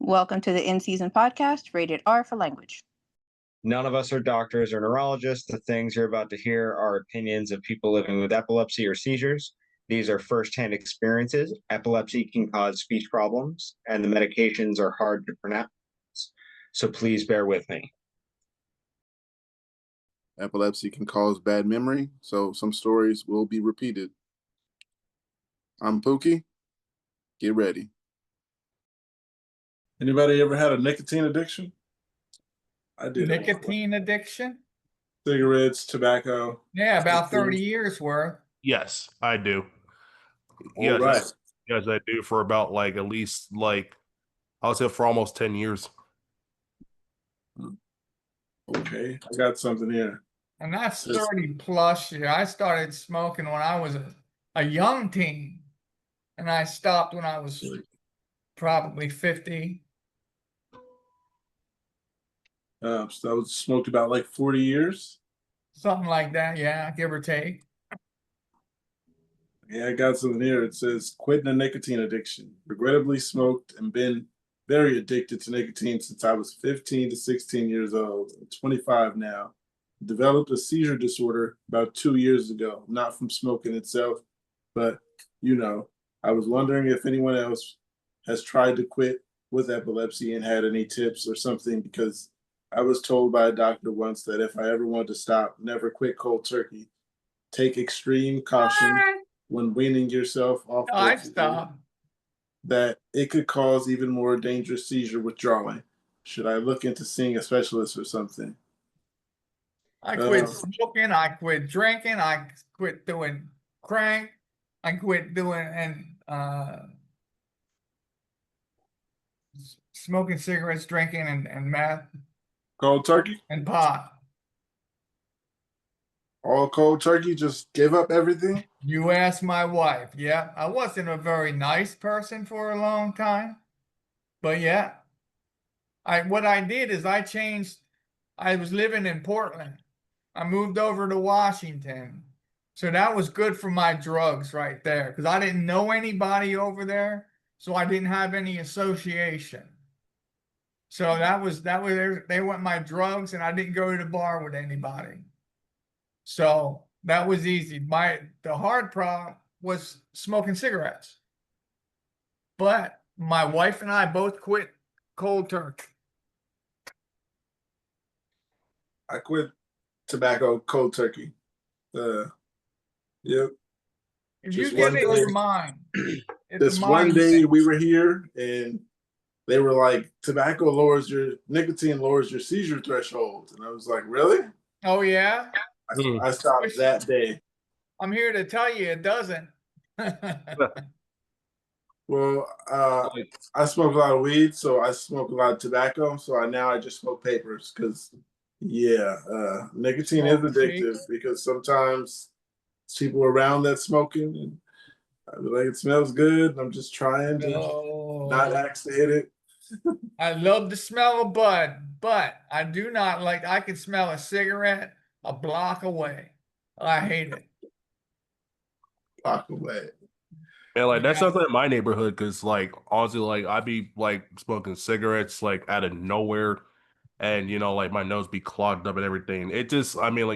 Welcome to the In Season podcast, rated R for language. None of us are doctors or neurologists. The things you're about to hear are opinions of people living with epilepsy or seizures. These are firsthand experiences. Epilepsy can cause speech problems, and the medications are hard to pronounce. So please bear with me. Epilepsy can cause bad memory, so some stories will be repeated. I'm Pookie. Get ready. Anybody ever had a nicotine addiction? I did. Nicotine addiction? Cigarettes, tobacco. Yeah, about 30 years worth. Yes, I do. All right. Yes, I do for about at least I would say for almost 10 years. Okay, I got something here. And that's 30 plus years. I started smoking when I was a young teen. And I stopped when I was probably 50. So I was smoked about 40 years. Something like that, yeah, give or take. Yeah, I got something here. It says, quitting a nicotine addiction. Regrettably smoked and been very addicted to nicotine since I was 15 to 16 years old. I'm 25 now. Developed a seizure disorder about 2 years ago, not from smoking itself, but, I was wondering if anyone else has tried to quit with epilepsy and had any tips or something, because I was told by a doctor once that if I ever wanted to stop, never quit cold turkey. Take extreme caution when weaning yourself off. I stopped. That it could cause even more dangerous seizure withdrawing. Should I look into seeing a specialist or something? I quit smoking, I quit drinking, I quit doing crank, I quit doing smoking cigarettes, drinking and meth. Cold turkey? And pot. All cold turkey? Just give up everything? You ask my wife. Yeah, I wasn't a very nice person for a long time. But yeah, what I did is I changed. I was living in Portland. I moved over to Washington. So that was good for my drugs right there, because I didn't know anybody over there. So I didn't have any association. So that was they went my drugs, and I didn't go to the bar with anybody. So that was easy. The hard problem was smoking cigarettes. But my wife and I both quit cold turkey. I quit tobacco cold turkey. Yep. If you get it in mind. This one day we were here and they were like, nicotine lowers your seizure threshold. And I was like, really? Oh, yeah? I stopped that day. I'm here to tell you it doesn't. Well, I smoke a lot of weed, so I smoke a lot of tobacco. So I just smoke papers because, nicotine is addictive because sometimes it's people around that smoking and I be like, it smells good. And I'm just trying to not axe to hit it. I love the smell of bud, but I do not like, I can smell a cigarette a block away. I hate it. Block away. Yeah, that's something in my neighborhood, because honestly, I'd be smoking cigarettes out of nowhere, and my nose be clogged up and everything. It just, I just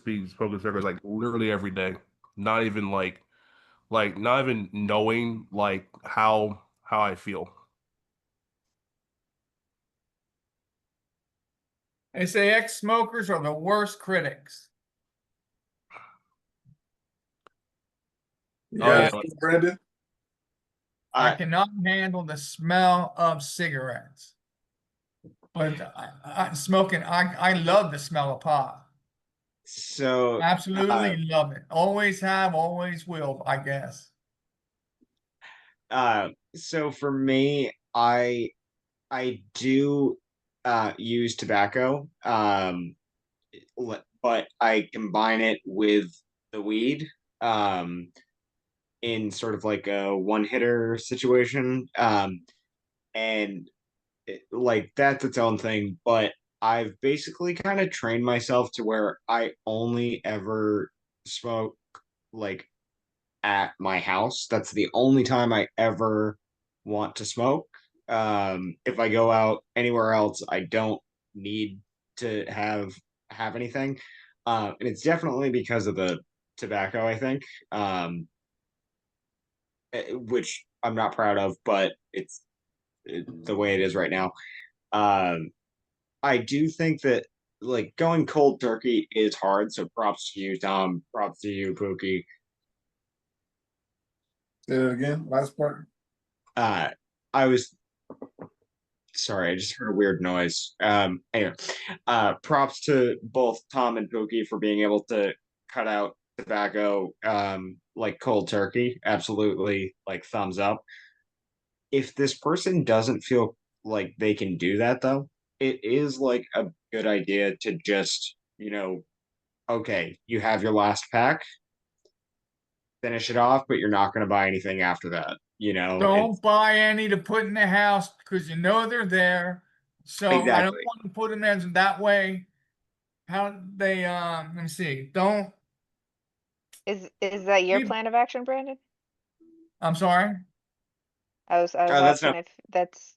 be smoking cigarettes literally every day, not even not even knowing how I feel. They say ex-smokers are the worst critics. Yeah, Brandon. I cannot handle the smell of cigarettes. But smoking, I love the smell of pot. So absolutely love it. Always have, always will, I guess. So for me, I do use tobacco, but I combine it with the weed in sort of a one-hitter situation, and that's its own thing. But I've basically kind of trained myself to where I only ever smoke at my house. That's the only time I ever want to smoke. If I go out anywhere else, I don't need to have anything. And it's definitely because of the tobacco, I think. Which I'm not proud of, but it's the way it is right now. Um, I do think that like going cold turkey is hard. So props to you, Tom. Props to you, Pookie. Say that again. Last part. I was sorry, I just heard a weird noise. Anyway, props to both Tom and Pookie for being able to cut out tobacco, like cold turkey. Absolutely, like thumbs up. If this person doesn't feel like they can do that, though, it is like a good idea to just, okay, you have your last pack, finish it off, but you're not going to buy anything after that. Don't buy any to put in the house because you know they're there. So I don't Exactly. want to put them in that way. How they let me see. Don't Is that your We- plan of action, Brandon? I'm sorry. I was That's asking not if that's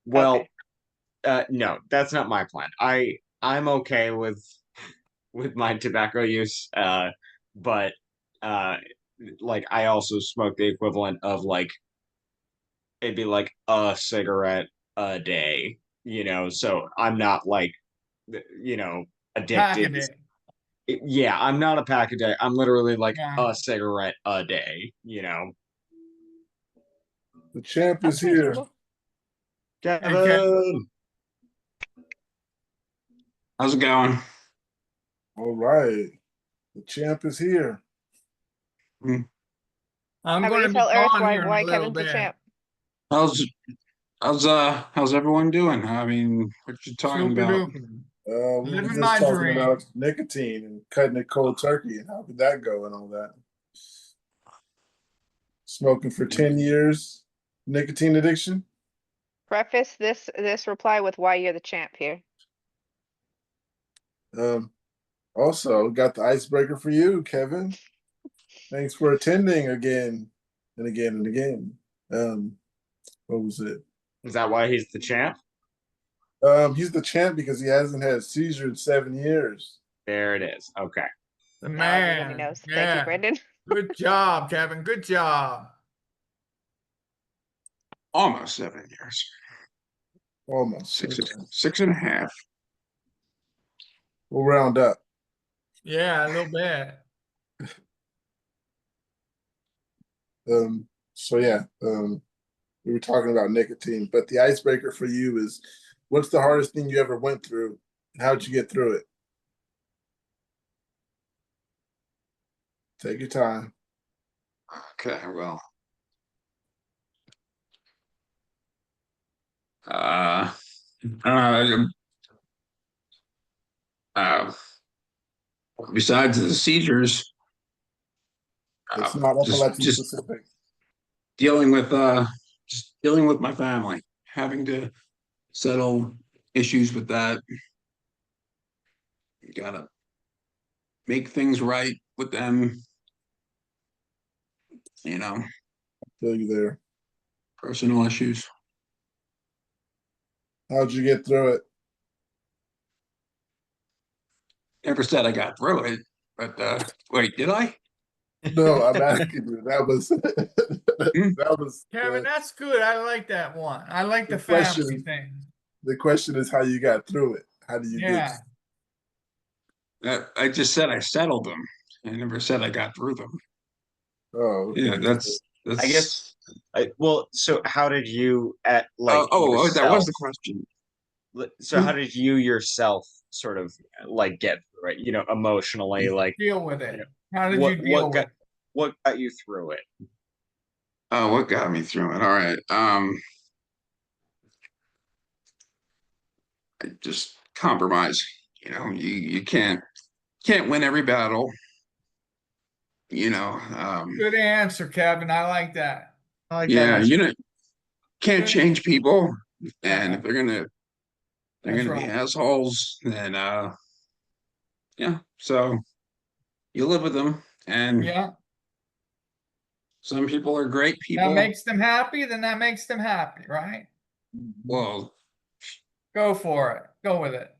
well. okay. No, that's not my plan. I'm okay with my tobacco use, but uh, like I also smoke the equivalent of like it'd be like a cigarette a day, So I'm not like Pack a addicted. day. Yeah, I'm not a pack a day. I'm literally like Yeah. a cigarette a day. The champ That's is here. reasonable. Kevin, How's it going? All right. The champ is here. I'm How about going you to be tell Earth gone here in a why little Kevin's the bit. champ? How's everyone doing? I mean, what you talking Super about? duper. We were Living just my talking dream. about nicotine and cutting it cold turkey and how did that go and all that. Smoking for 10 years, nicotine addiction. Preface this reply with why you're the champ here. Also got the icebreaker for you, Kevin. Thanks for attending again and again and again. What was it? is that why he's the champ? He's the champ because he hasn't had a seizure in 7 years. There it is. Okay. The Now everybody man. knows. Thank you, Yeah. Brandon. Good job, Kevin. Good job. Almost 7 years. Almost. Six, Okay. 6.5. We'll round up. Yeah, a little bit. So yeah, we were talking about nicotine, but the icebreaker for you is what's the hardest thing you ever went through? And how'd you get through it? Take your time. Okay, well. I don't know. Besides the seizures, It's not epilepsy just specific. dealing with my family, having to settle issues with that. You gotta make things right with them, Feel you there. personal issues. How'd you get through it? Never said I got through it, but wait, did I? No, I'm asking you. That was that was Kevin, that's good. I like that one. I like the The question- family thing. the question is how you got through it. How do you Yeah. I just said I settled them. I never said I got through them. Oh, okay. Yeah, that's. I guess. So how did you at like that was yourself? the question. So how did you yourself sort of like get through it? Emotionally, like Deal with it. How did what you deal with it? what got you through it? Oh, what got me through it? All right. I just compromise. You can't win every battle. Good answer, Kevin. I like that. I like Yeah, can't Good. change people, and Uh-uh. if they're gonna That's be right. assholes, then yeah. So you live with them, and Yeah. Some people are great That people. makes them happy, then that makes them happy, right? Well, Go for it. Go with it.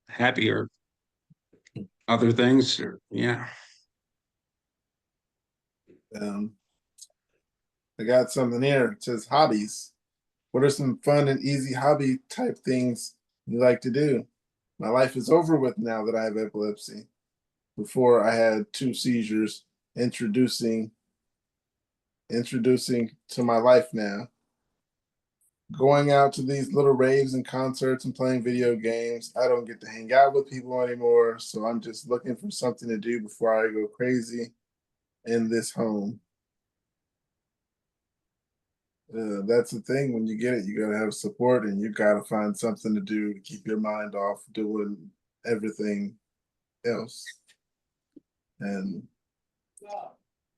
happy or other things, or yeah. I got something here. It says hobbies. What are some fun and easy hobby type things you like to do? My life is over with now that I have epilepsy. Before I had 2 seizures, introducing to my life now. Going out to these little raves and concerts and playing video games. I don't get to hang out with people anymore, so I'm just looking for something to do before I go crazy in this home. That's the thing. When you get it, you gotta have support, and you gotta find something to do to keep your mind off doing everything else. And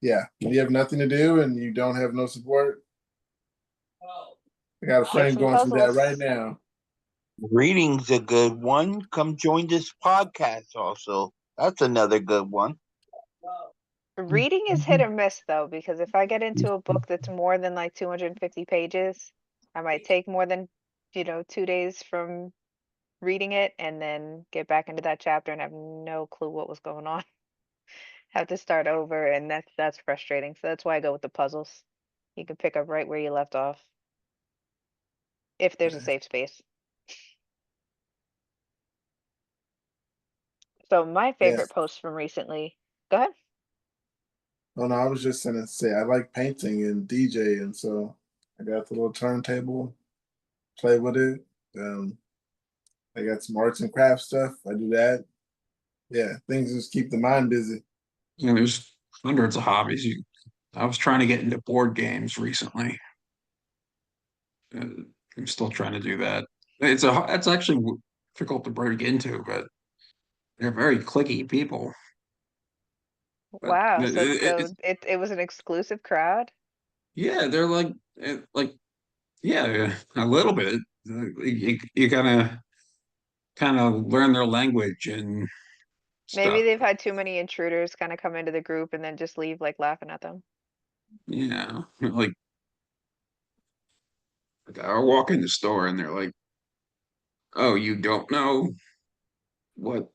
yeah, when you have nothing to do and you don't have no support, I got a friend some going through that puzzles. right now. Reading's a good one. Come join this podcast also. That's another good one. Reading is hit or miss though, because if I get into a book that's more than like 250 pages, I might take more than, 2 days from reading it and then get back into that chapter and have no clue what was going on. Have to start over, and that's frustrating. So that's why I go with the puzzles. You can pick up right where you left off. If there's a safe space. So my favorite post from recently. Go ahead. Oh no, I was just gonna say I like painting and DJ, and so I got the little turntable, play with it. I got some arts and crafts stuff. I do that. Yeah, things just keep the mind busy. You know, there's hundreds of hobbies. I was trying to get into board games recently. I'm still trying to do that. It's actually difficult to break into, but they're very clicky people. But Wow. So it was an exclusive crowd. yeah, they're like yeah, a little bit. You gotta kind of learn their language and Maybe stuff. they've had too many intruders kind of come into the group and then just leave like laughing at them. Yeah, like I walk in the store and they're like, "Oh, you don't know what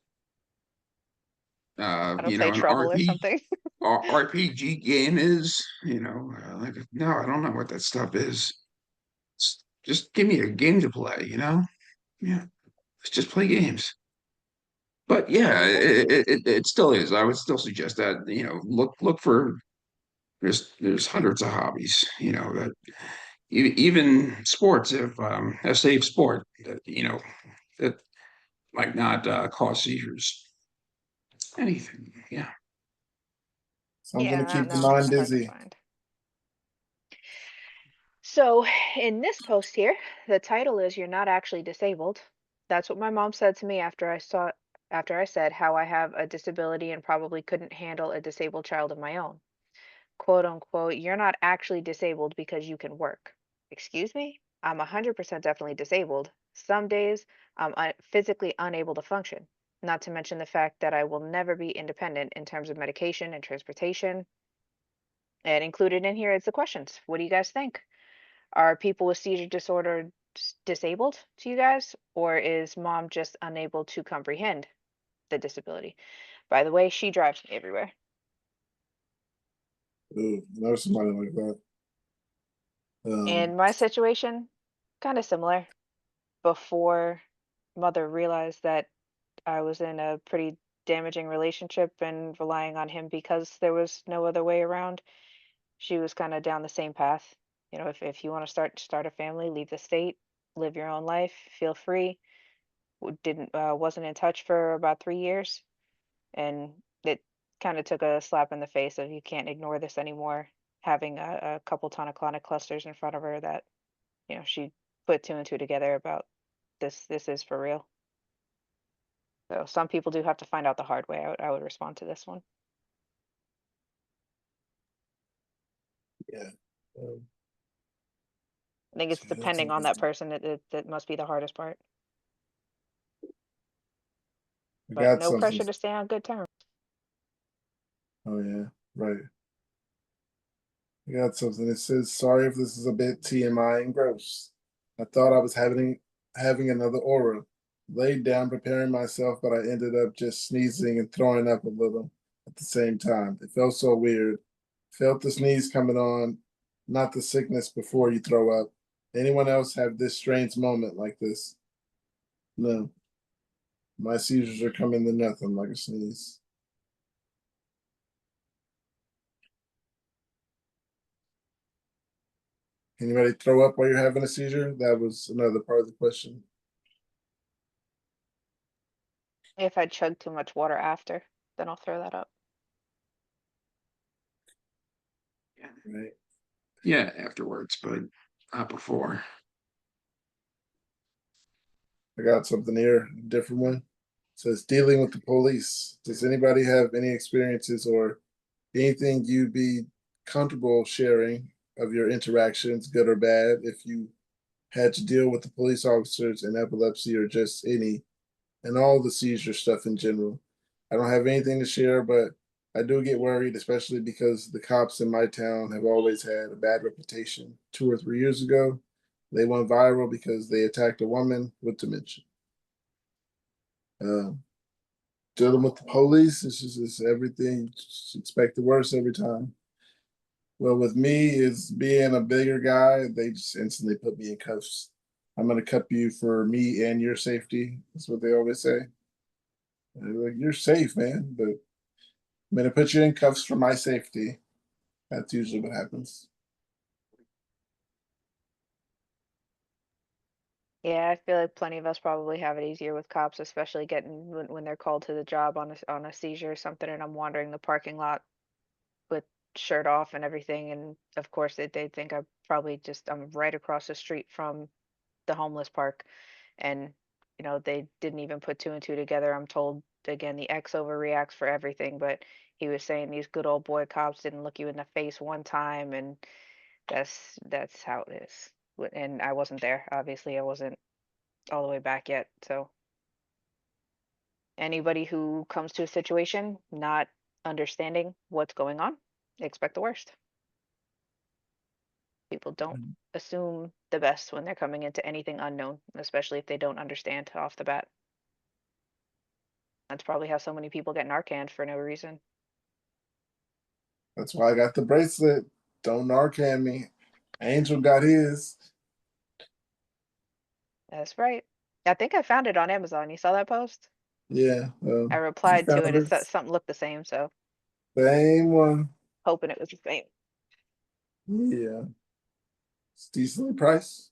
I don't say an trouble or something. RPG game is?" Like, no, I don't know what that stuff is. Just give me a game to play, Yeah, let's just play games. But yeah, There you go. it still is. I would still suggest that, look for there's hundreds of hobbies, that even sports, if a safe sport that that might not cause seizures. Anything, yeah. Something to Yeah, I don't keep the know. mind It's hard to busy. find. So in this post here, the title is "You're Not Actually Disabled." That's what my mom said to me after I said how I have a disability and probably couldn't handle a disabled child of my own. Quote unquote, "You're not actually disabled because you can work." Excuse me? I'm 100% definitely disabled. Some days I'm physically unable to function. Not to mention the fact that I will never be independent in terms of medication and transportation. And included in here is the questions. What do you guys think? Are people with seizure disorder disabled to you guys? Or is mom just unable to comprehend the disability? By the way, she drives me everywhere. Ooh, know somebody like that. In my situation, kind of similar. Before mother realized that I was in a pretty damaging relationship and relying on him because there was no other way around, she was kind of down the same path. If you want to start a family, leave the state, live your own life, feel free. Didn't wasn't in touch for about 3 years, and it kind of took a slap in the face of you can't ignore this anymore. Having a couple tonic-clonic clusters in front of her that she put two and two together about this is for real. So some people do have to find out the hard way. I would respond to this one. Yeah. I think it's So that's depending on that interesting. person that must be the hardest part. I But got no something. pressure to stay on good terms. Oh yeah, right. I got something. It says, "Sorry if this is a bit TMI and gross. I thought I was having another aura. Laid down preparing myself, but I ended up just sneezing and throwing up a little at the same time. It felt so weird. Felt the sneeze coming on, not the sickness before you throw up. Anyone else have this strange moment like this? No. My seizures are coming to nothing like a sneeze." Anybody throw up while you're having a seizure? That was another part of the question. If I chug too much water after, then I'll throw that up. Right. Yeah, afterwards, but not before. I got something here, a different one. It says dealing with the police. Does anybody have any experiences or anything you'd be comfortable sharing of your interactions, good or bad, if you had to deal with the police officers in epilepsy or just any and all the seizure stuff in general? I don't have anything to share, but I do get worried, especially because the cops in my town have always had a bad reputation. 2 or 3 years ago, they went viral because they attacked a woman with dementia. Um, Dealing with the police, it's everything. Just expect the worst every time. Well, with me, is being a bigger guy, they just instantly put me in cuffs. I'm gonna cuff you for me and your safety. That's what they always say. They're like, "You're safe, man," but I'm gonna put you in cuffs for my safety. That's usually what happens. Yeah, I feel like plenty of us probably have it easier with cops, especially getting when they're called to the job on a seizure or something, and I'm wandering the parking lot with shirt off and everything, and of course they think I'm right across the street from the homeless park, and they didn't even put two and two together. I'm told again the X overreacts for everything, but he was saying these good old boy cops didn't look you in the face one time, and that's how it is. And I wasn't there. Obviously, I wasn't all the way back yet. So anybody who comes to a situation not understanding what's going on, expect the worst. People don't assume the best when they're coming into anything unknown, especially if they don't understand off the bat. That's probably how so many people get Narcan for no reason. That's why I got the bracelet. Don't Narcan me. Angel got his. That's right. I think I found it on Amazon. You saw that post? Yeah, I you replied to it. found It it. said something looked the same, so Same one. hoping it was the same. Yeah, it's decently priced.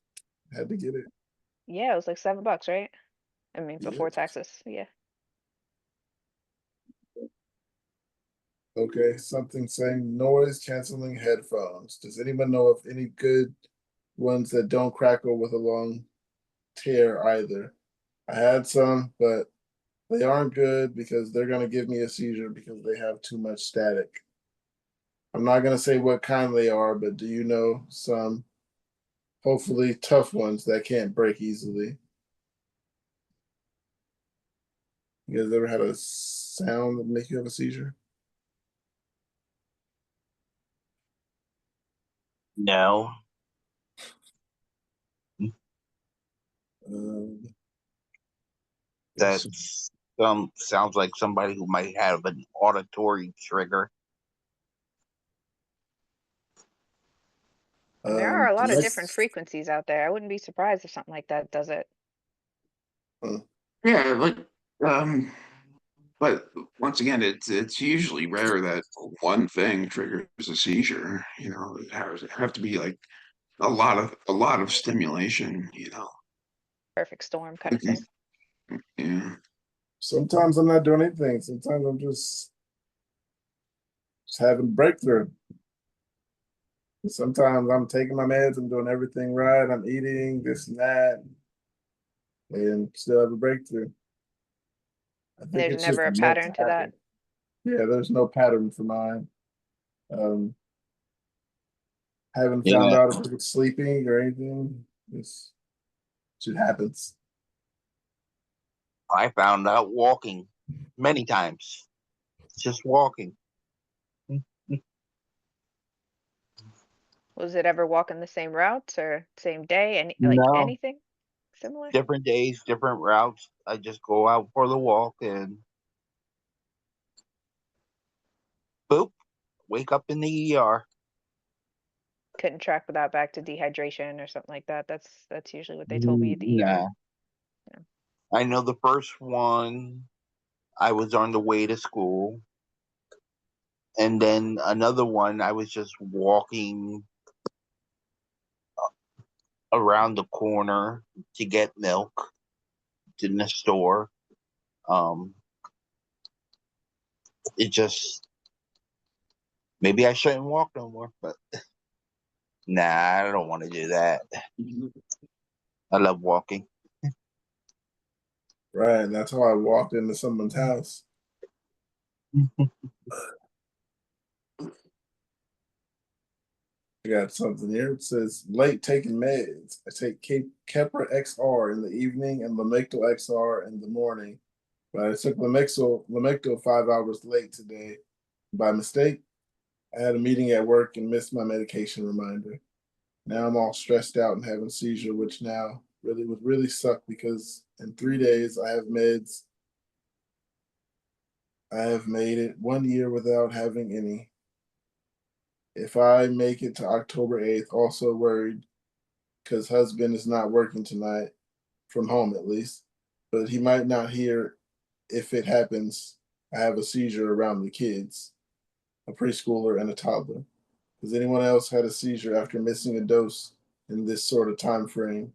Had to get it. Yeah, it was like $7, right? I mean, Yeah. before taxes. Yeah. Okay, something saying noise canceling headphones. Does anyone know of any good ones that don't crackle with a long tear either? I had some, but they aren't good because they're going to give me a seizure because they have too much static. I'm not going to say what kind they are, but do you know some hopefully tough ones that can't break easily? You guys ever had a sound that make you have a seizure? No. Um, That Yes. sounds like somebody who might have an auditory trigger. And there are a the lot of different next, frequencies out there. I wouldn't be surprised if something like that does it. uh, Yeah, um, but once again, it's usually rare that one thing triggers a seizure. It have to be like a lot of stimulation. Perfect storm kind of thing. Yeah. sometimes I'm not doing anything. Sometimes I'm just having breakthrough. Sometimes I'm taking my meds, I'm doing everything right, I'm eating this and that, and still have a breakthrough. I think There's it's just never a meant to pattern to that. happen. Yeah, there's no pattern for mine. Um, haven't found Yeah, out if it's sleeping or anything. It's just happens. I found out walking many times. Just walking. Was it ever walking the same routes or same day? Any like No, anything similar? different days, different routes. I just go out for the walk and boop, wake up in the ER. Couldn't track that back to dehydration or something like that. That's usually what they told me at the ER. Nah. Yeah. I know the first one, I was on the way to school. And then another one, I was just walking around the corner to get milk in the store. It just, maybe I shouldn't walk no more, but nah, I don't want to do that. I love walking. Right, and that's how I walked into someone's house. I got something here. It says late taking meds. I take Keppra XR in the evening and Lamictal XR in the morning. But I took Lamictal 5 hours late today. By mistake, I had a meeting at work and missed my medication reminder. Now I'm all stressed out and having a seizure, which now would really suck because in 3 days I have meds. I have made it 1 year without having any. If I make it to October 8th, also worried because husband is not working tonight, from home at least, but he might not hear if it happens. I have a seizure around the kids, a preschooler and a toddler. Has anyone else had a seizure after missing a dose in this sort of time frame?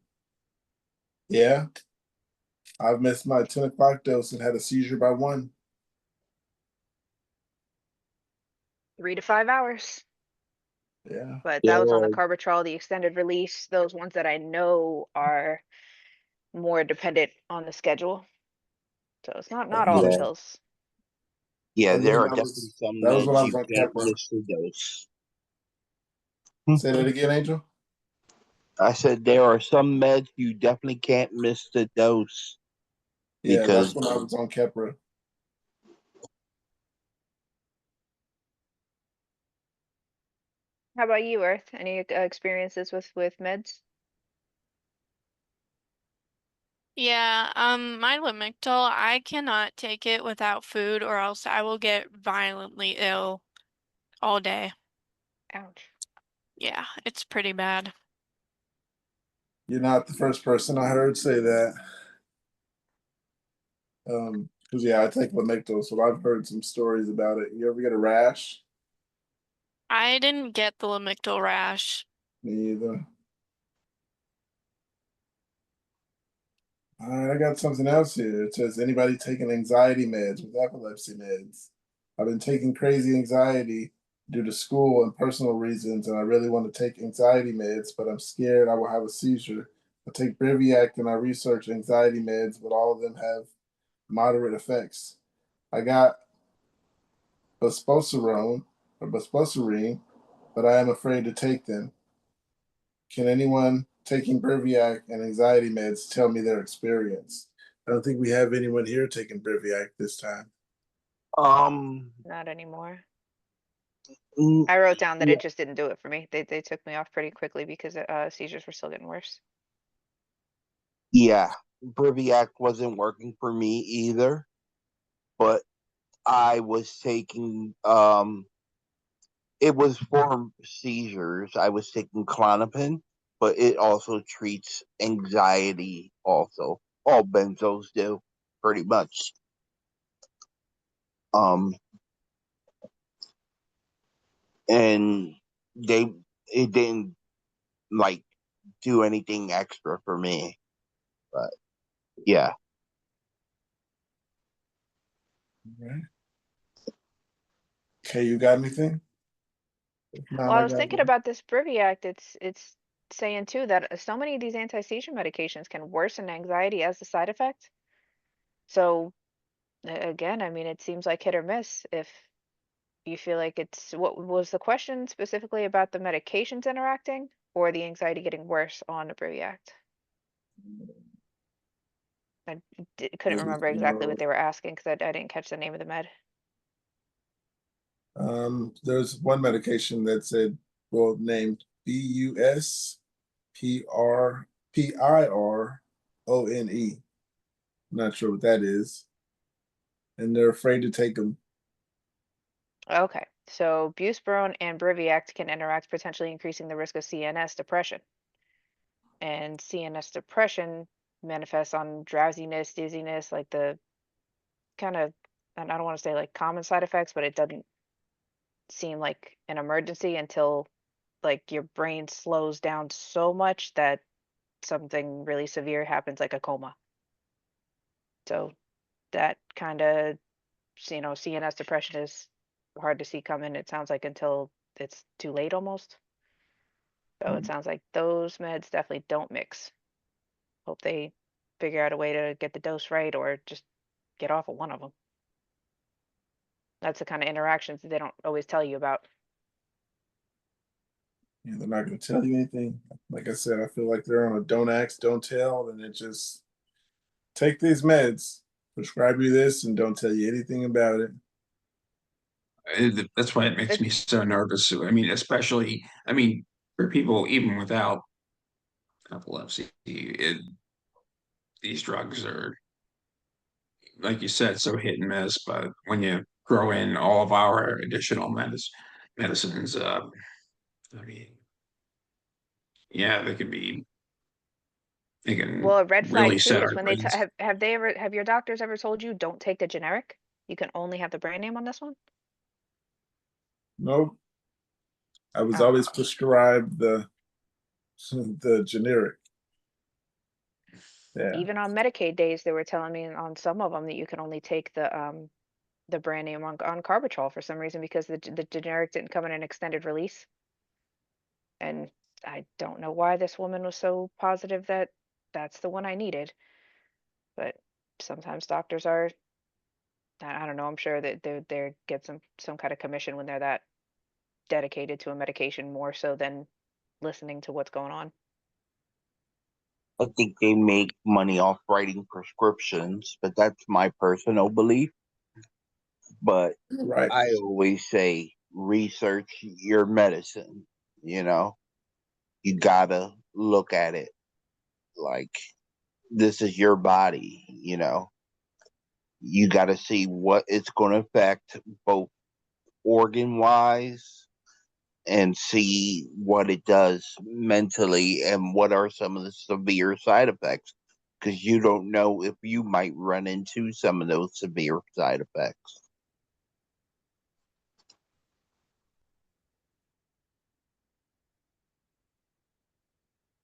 Yeah, I've missed my 10 o'clock dose and had a seizure by 1. 3 to 5 hours. Yeah. But Yeah, that was on the Carbatrol, the extended release, those ones that I know are more dependent on the schedule. So it's not all the yeah, pills. yeah. And then There are that definitely was some that was when meds I you was on can't Keppra. miss the dose. Say that again, Angel. I said there are some meds you definitely can't miss the dose Yeah, because that's when I was on Keppra. How about you, Earth? Any experiences with meds? Yeah, my Lamictal, I cannot take it without food or else I will get violently ill all day. Ouch. Yeah, it's pretty bad. You're not the first person I heard say that. Because yeah, I take Lamictal, so I've heard some stories about it. You ever get a rash? I didn't get the Lamictal rash. Me either. All right, I got something else here. It says anybody taking anxiety meds with epilepsy meds? I've been taking crazy anxiety due to school and personal reasons, and I really want to take anxiety meds, but I'm scared I will have a seizure. I take Briviact and I research anxiety meds, but all of them have moderate effects. I got Bespocerine, but I am afraid to take them. Can anyone taking Briviact and anxiety meds tell me their experience? I don't think we have anyone here taking Briviact this time. Not anymore. mm, I wrote down that yeah, it just didn't do it for me. They took me off pretty quickly because seizures were still getting worse. yeah, Briviact wasn't working for me either, but I was taking it was for seizures. I was taking Klonopin, but it also treats anxiety also. All benzos do, pretty much. Um and they it didn't like do anything extra for me. But yeah. Right. Okay, you got anything? If not, Well, I I was got thinking one. about this Briviact. It's saying too that so many of these anti-seizure medications can worsen anxiety as a side effect. So again, I mean, it seems like hit or miss. If you feel like it's what was the question specifically about the medications interacting or the anxiety getting worse on a Briviact? I couldn't remember exactly what they were asking because I didn't catch the name of the med. There's one medication that said, well, named BUSPRPIRONE. Not sure what that is. And they're afraid to take them. Okay, so buspirone and Briviact can interact, potentially increasing the risk of CNS depression. And CNS depression manifests on drowsiness, dizziness, like the kind of, and I don't want to say like common side effects, but it doesn't seem like an emergency until like your brain slows down so much that something really severe happens, like a coma. So that kind of, CNS depression is hard to see coming, it sounds like, until it's too late almost. So it sounds like those meds definitely don't mix. Hope they figure out a way to get the dose right or just get off of one of them. That's the kind of interactions that they don't always tell you about. Yeah, they're not going to tell you anything. Like I said, I feel like they're on a don't ask, don't tell, and it just take these meds, prescribe you this, and don't tell you anything about it. That's why it makes me so nervous. I mean, especially, for people even without epilepsy, these drugs are, like you said, so hit and miss. But when you throw in all of our additional medicines, I mean, yeah, they can Well, a red flag really too set is our when brains. have your doctors ever told you don't take the generic? You can only have the brand name on this one? Nope. I was Uh, always prescribed the generic. Yeah. Even on Medicaid days, they were telling me on some of them that you can only take the brand name on Carbatrol for some reason because the generic didn't come in an extended release. And I don't know why this woman was so positive that that's the one I needed. But sometimes doctors are, I don't know, I'm sure that they get some kind of commission when they're that dedicated to a medication more so than listening to what's going on. I think they make money off writing prescriptions, but that's my personal belief. But Right. I always say research your medicine, you know. You gotta look at it like this is your body, you know. You gotta see what it's gonna affect both organ wise and see what it does mentally and what are some of the severe side effects because you don't know if you might run into some of those severe side effects.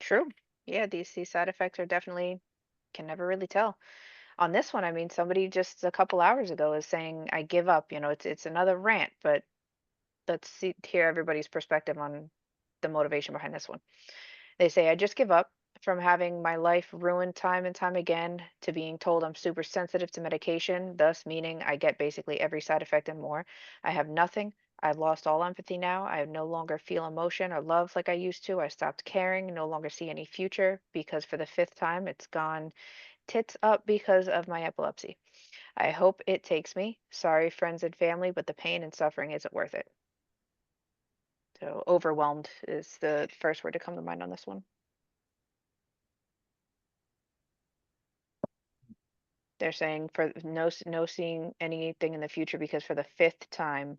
True. Yeah, these side effects are definitely, can never really tell. On this one, I mean, somebody just a couple hours ago is saying, "I give up." It's another rant, but hear everybody's perspective on the motivation behind this one. They say, "I just give up from having my life ruined time and time again to being told I'm super sensitive to medication, thus meaning I get basically every side effect and more. I have nothing. I've lost all empathy now. I no longer feel emotion or love like I used to. I stopped caring, no longer see any future because for the fifth time it's gone tits up because of my epilepsy. I hope it takes me. Sorry, friends and family, but the pain and suffering isn't worth it." So overwhelmed is the first word to come to mind on this one. They're saying for no seeing anything in the future because for the fifth time,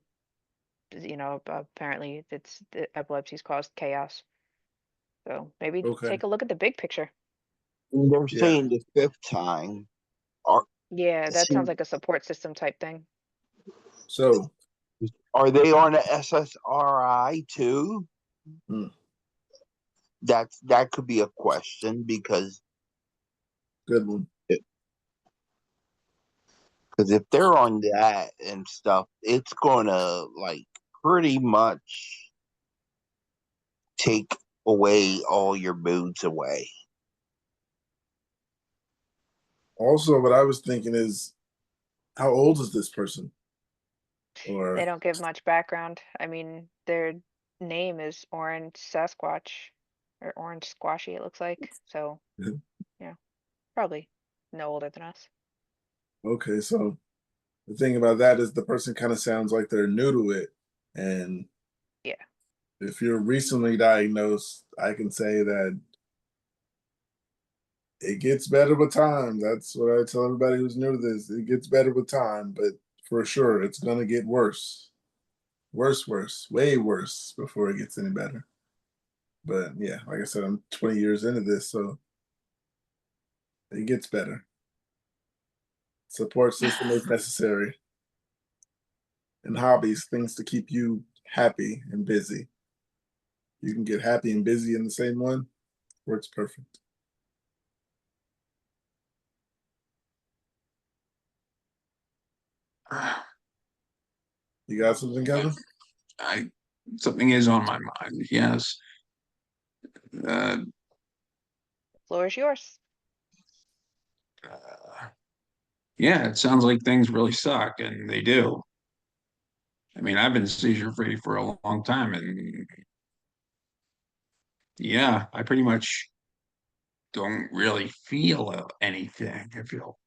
apparently it's the epilepsy's caused chaos. So maybe Okay. take a look at the big picture. And they're Yeah. saying the fifth time. Are Yeah, that sounds see, like a support system type thing. So are they on the SSRI too? Hmm. That could be a question because Good one. if they're on that and stuff, it's gonna like pretty much take away all your moods away. Also, what I was thinking is, how old is this person? Or They don't give much background. I mean, their name is Orange Sasquatch or Orange Squashy, it looks like. So, yeah, probably no older than us. okay, so the thing about that is the person kind of sounds like they're new to it, and Yeah. if you're recently diagnosed, I can say that it gets better with time. That's what I tell everybody who's new to this. It gets better with time, but for sure, it's gonna get worse, worse, way worse before it gets any better. But yeah, like I said, I'm 20 years into this, so it gets better. Support system is necessary, and hobbies, things to keep you happy and busy. You can get happy and busy in the same one. Works perfect. You got something, Kevin? Something is on my mind. Yes. Uh, Floor is yours. yeah, it sounds like things really suck, and they do. I mean, I've been seizure free for a long time, and yeah, I pretty much don't really feel anything. I feel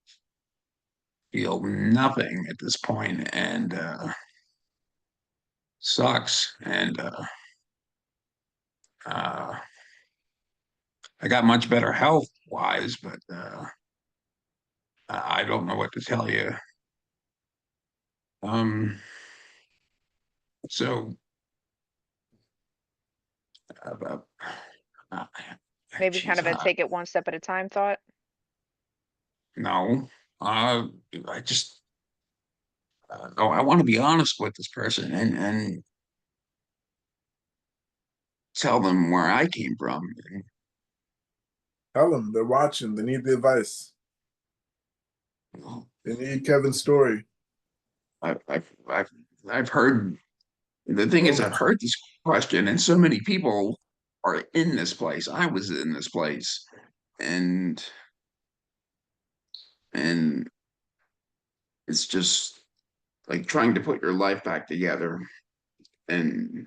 nothing at this point, and sucks. And uh, I got much better health wise, but I don't know what to tell you. Um, so uh, uh, Maybe kind geez, of a take it one step at a time thought. no, I just oh, I want to be honest with this person and tell them where I came from. Tell them they're watching. They need the advice. They need Kevin's story. I've heard the thing is I've heard this question, and so many people are in this place. I was in this place, and and it's just like trying to put your life back together, and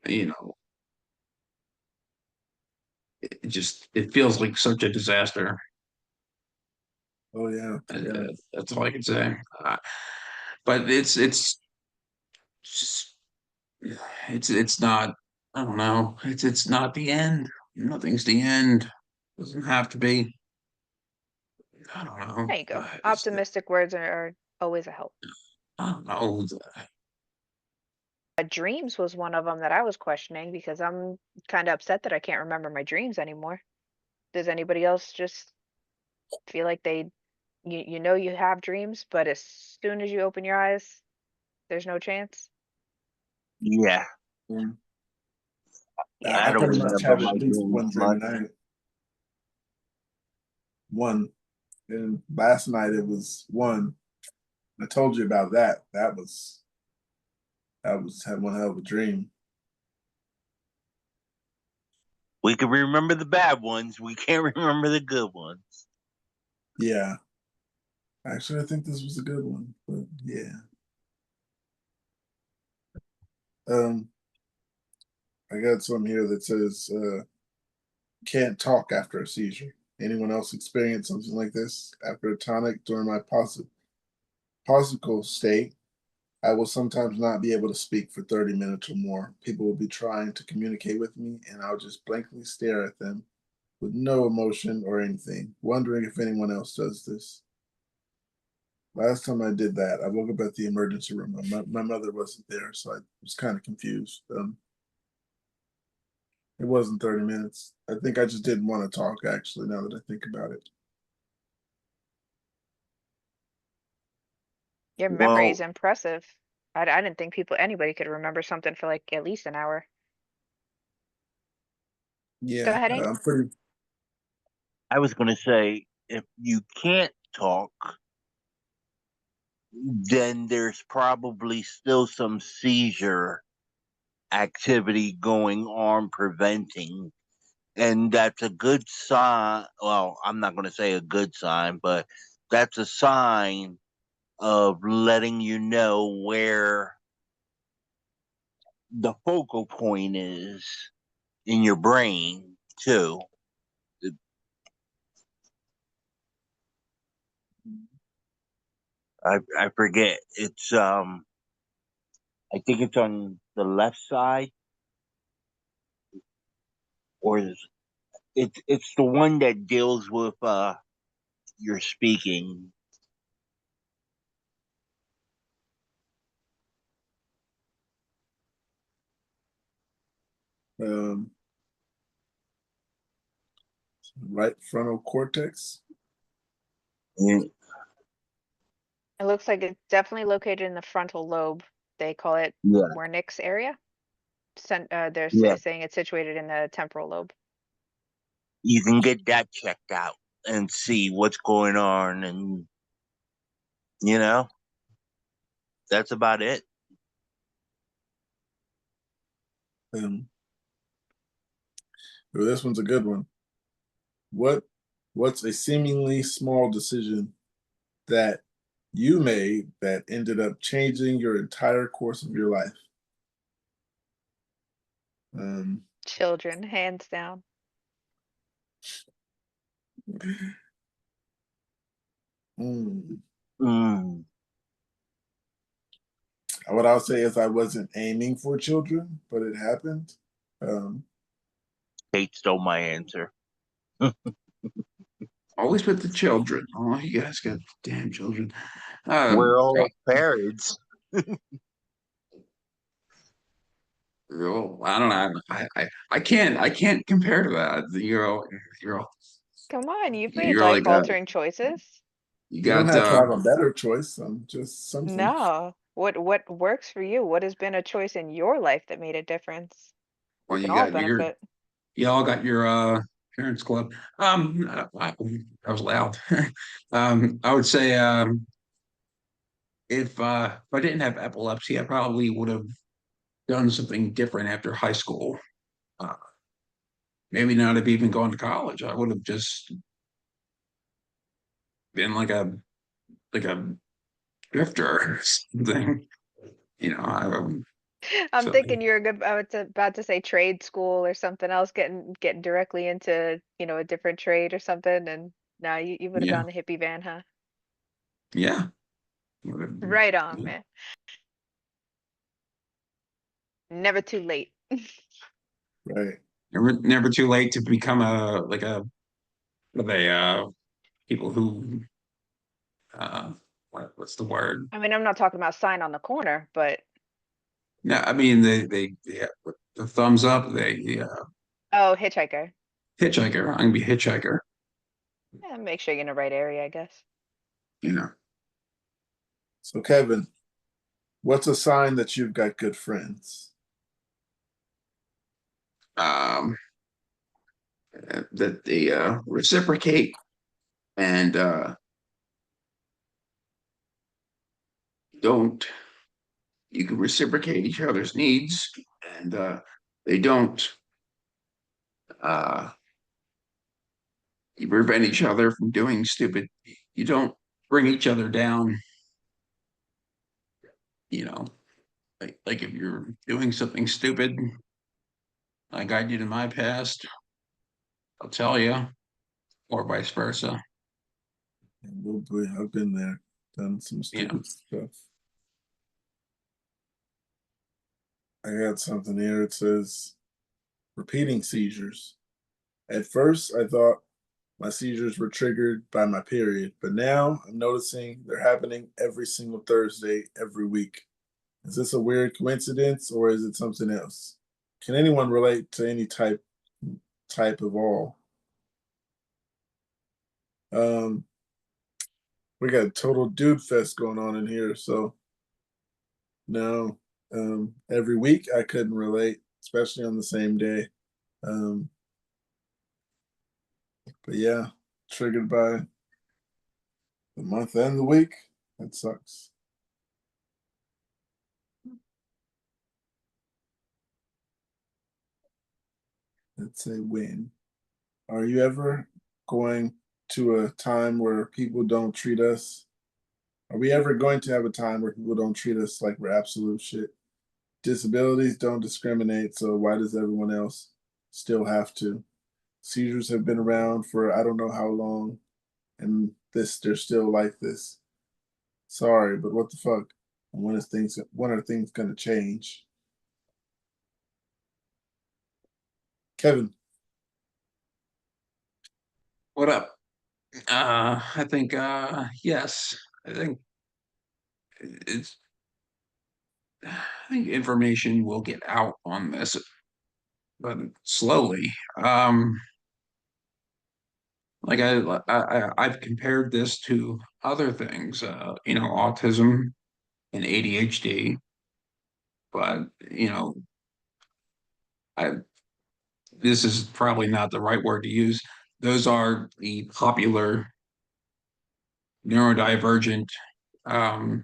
you know, it feels like such a disaster. Oh yeah, yeah. That's all I can say. But just it's not. I don't know. It's not the end. Nothing's the end. Doesn't have to be. I don't know. There you go. Optimistic words are always a help. I don't know. Dreams was one of them that I was questioning because I'm kind of upset that I can't remember my dreams anymore. Does anybody else just feel like you know you have dreams, but as soon as you open your eyes, there's no chance? Yeah, Mm. yeah. I I don't pretty much remember have at my least dreams one dream a much. night. One. And last night it was one. I told you about that. That was had one hell of a dream. We can remember the bad ones. We can't remember the good ones. Yeah. Actually, I think this was a good one, but yeah. I got some here that says can't talk after a seizure. Anyone else experience something like this? After a tonic during my possible state, I will sometimes not be able to speak for 30 minutes or more. People will be trying to communicate with me, and I'll just blankly stare at them with no emotion or anything, wondering if anyone else does this. Last time I did that, I woke up at the emergency room. My mother wasn't there, so I was kind of confused. It wasn't 30 minutes. I think I just didn't want to talk, actually, now that I think about it. Your memory is Well, impressive. I didn't think anybody could remember something for like at least an hour. Go Yeah, ahead, Hank. I'm pretty. I was going to say if you can't talk, then there's probably still some seizure activity going on preventing. And that's a good sign. Well, I'm not going to say a good sign, but that's a sign of letting you know where the focal point is in your brain, too. I forget. It's I think it's on the left side, or it's the one that deals with your speaking. Right frontal cortex. Yeah. It looks like it's definitely located in the frontal lobe. They call it Yeah. Wernicke's area. They're Yeah. saying it's situated in the temporal lobe. You can get that checked out and see what's going on, and that's about it. Well, this one's a good one. What's a seemingly small decision that you made that ended up changing your entire course of your life? Children, hands down. What I'll say is I wasn't aiming for children, but it happened. Kate stole my answer. Always with the children. Oh, you guys got damn children. We're all parents. I don't know. I can't compare to that. Come on, you've made You're like life-altering choices. you You don't got have to have a better choice. Just something. No. What works for you? What has been a choice in your life that made a difference? We well, can you all got your benefit. you all got your parents club. I was loud. I would say if I didn't have epilepsy, I probably would have done something different after high school. Uh, maybe not have even gone to college. I would have just been like a drifter or something. I'm So thinking you're good. I was about to say trade school or something else, getting directly into, a different trade or something, and now you would have yeah, gone the hippie van, huh? yeah. Right on, man. Never too late. Right. Never too late to become what are they people who what's the word? I mean, I'm not talking about sign on the corner, but No, I mean they with the thumbs up, oh, hitchhiker. hitchhiker. I'm gonna be hitchhiker, Yeah, make sure you're in the right area, I guess. you know. So, Kevin, what's a sign that you've got good friends? Um that they reciprocate and don't you can reciprocate each other's needs and they don't uh you prevent each other from doing stupid you don't bring each other down, you know, like if you're doing something stupid like I did in my past, I'll tell you, or vice versa. Oh boy, I've been there, done some You know, stupid stuff. I got something here. It says repeating seizures. At first, I thought my seizures were triggered by my period, but now I'm noticing they're happening every single Thursday, every week. Is this a weird coincidence or is it something else? Can anyone relate to any type of all? We got a total dude fest going on in here, so no. Every week I couldn't relate, especially on the same day. Um, but yeah, triggered by the month and the week. That sucks. It's a win. Are you ever going to a time where people don't treat us? Are we ever going to have a time where people don't treat us like we're absolute shit? Disabilities don't discriminate, so why does everyone else still have to? Seizures have been around for I don't know how long, and they're still like this. Sorry, but what the fuck? And when are things going to change? Kevin. What up? I think yes. I think it's I think information will get out on this, but slowly. Like I've compared this to other things, autism and ADHD, but I this is probably not the right word to use. Those are the popular neurodivergent um,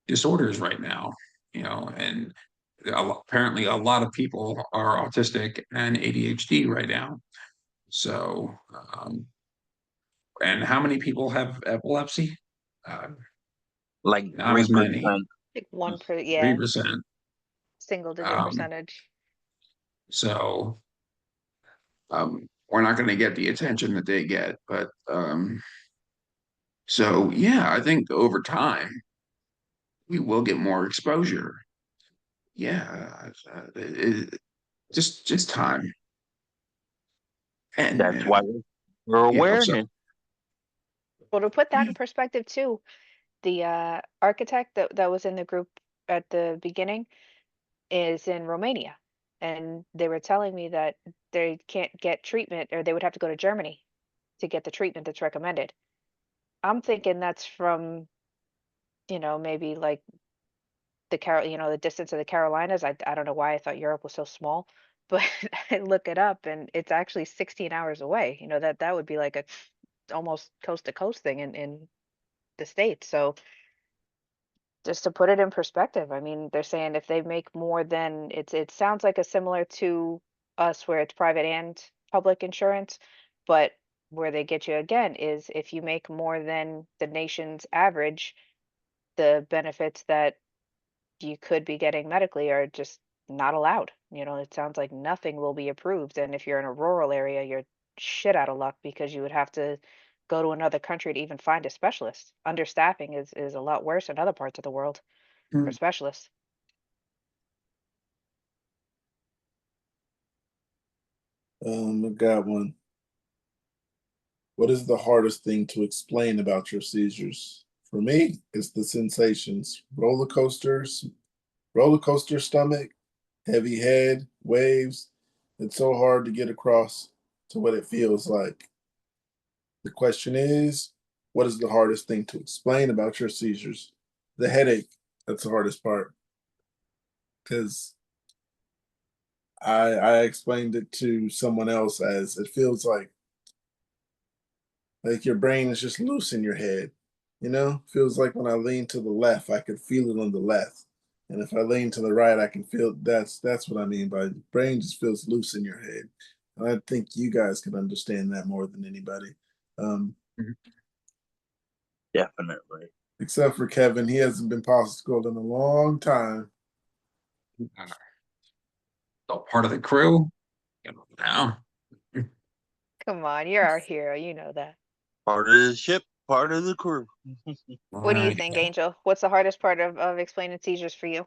disorders right now, and apparently a lot of people are autistic and ADHD right now. So, and how many people have epilepsy? Uh, Like Not as many, 3%. Like one per, three yeah, percent. single digit Um, percentage. so we're not going to get the attention that they get, but so yeah, I think over time we will get more exposure. Yeah, just time, and That's why we're so awareness. Well, to put that yeah. in perspective too, the architect that was in the group at the beginning is in Romania. And they were telling me that they can't get treatment, or they would have to go to Germany to get the treatment that's recommended. I'm thinking that's from, maybe like the distance of the Carolinas. I don't know why I thought Europe was so small, but I look it up and it's actually 16 hours away. That would be like a almost coast to coast thing in the States. So just to put it in perspective, I mean, they're saying if they make more than it sounds like a similar to us where it's private and public insurance, but where they get you again is if you make more than the nation's average, the benefits that you could be getting medically are just not allowed. It sounds like nothing will be approved. And if you're in a rural area, you're shit out of luck because you would have to go to another country to even find a specialist. Understaffing is a lot worse in other parts of the world for specialists. I got one. What is the hardest thing to explain about your seizures? For me, it's the sensations. Roller coaster stomach, heavy head, waves. It's so hard to get across to what it feels like. The question is, what is the hardest thing to explain about your seizures? The headache. That's the hardest part. Because I explained it to someone else as it feels like your brain is just loose in your head. Feels like when I lean to the left, I could feel it on the left. And if I lean to the right, I can feel that's what I mean by brain just feels loose in your head. And I think you guys can understand that more than anybody. Um, Definitely. except for Kevin, he hasn't been schooled in a long time. So part of the crew, now. Come on, you're our hero. You know that. Part of the ship, part of the crew. What do you Right. think, Angel? What's the hardest part of explaining seizures for you?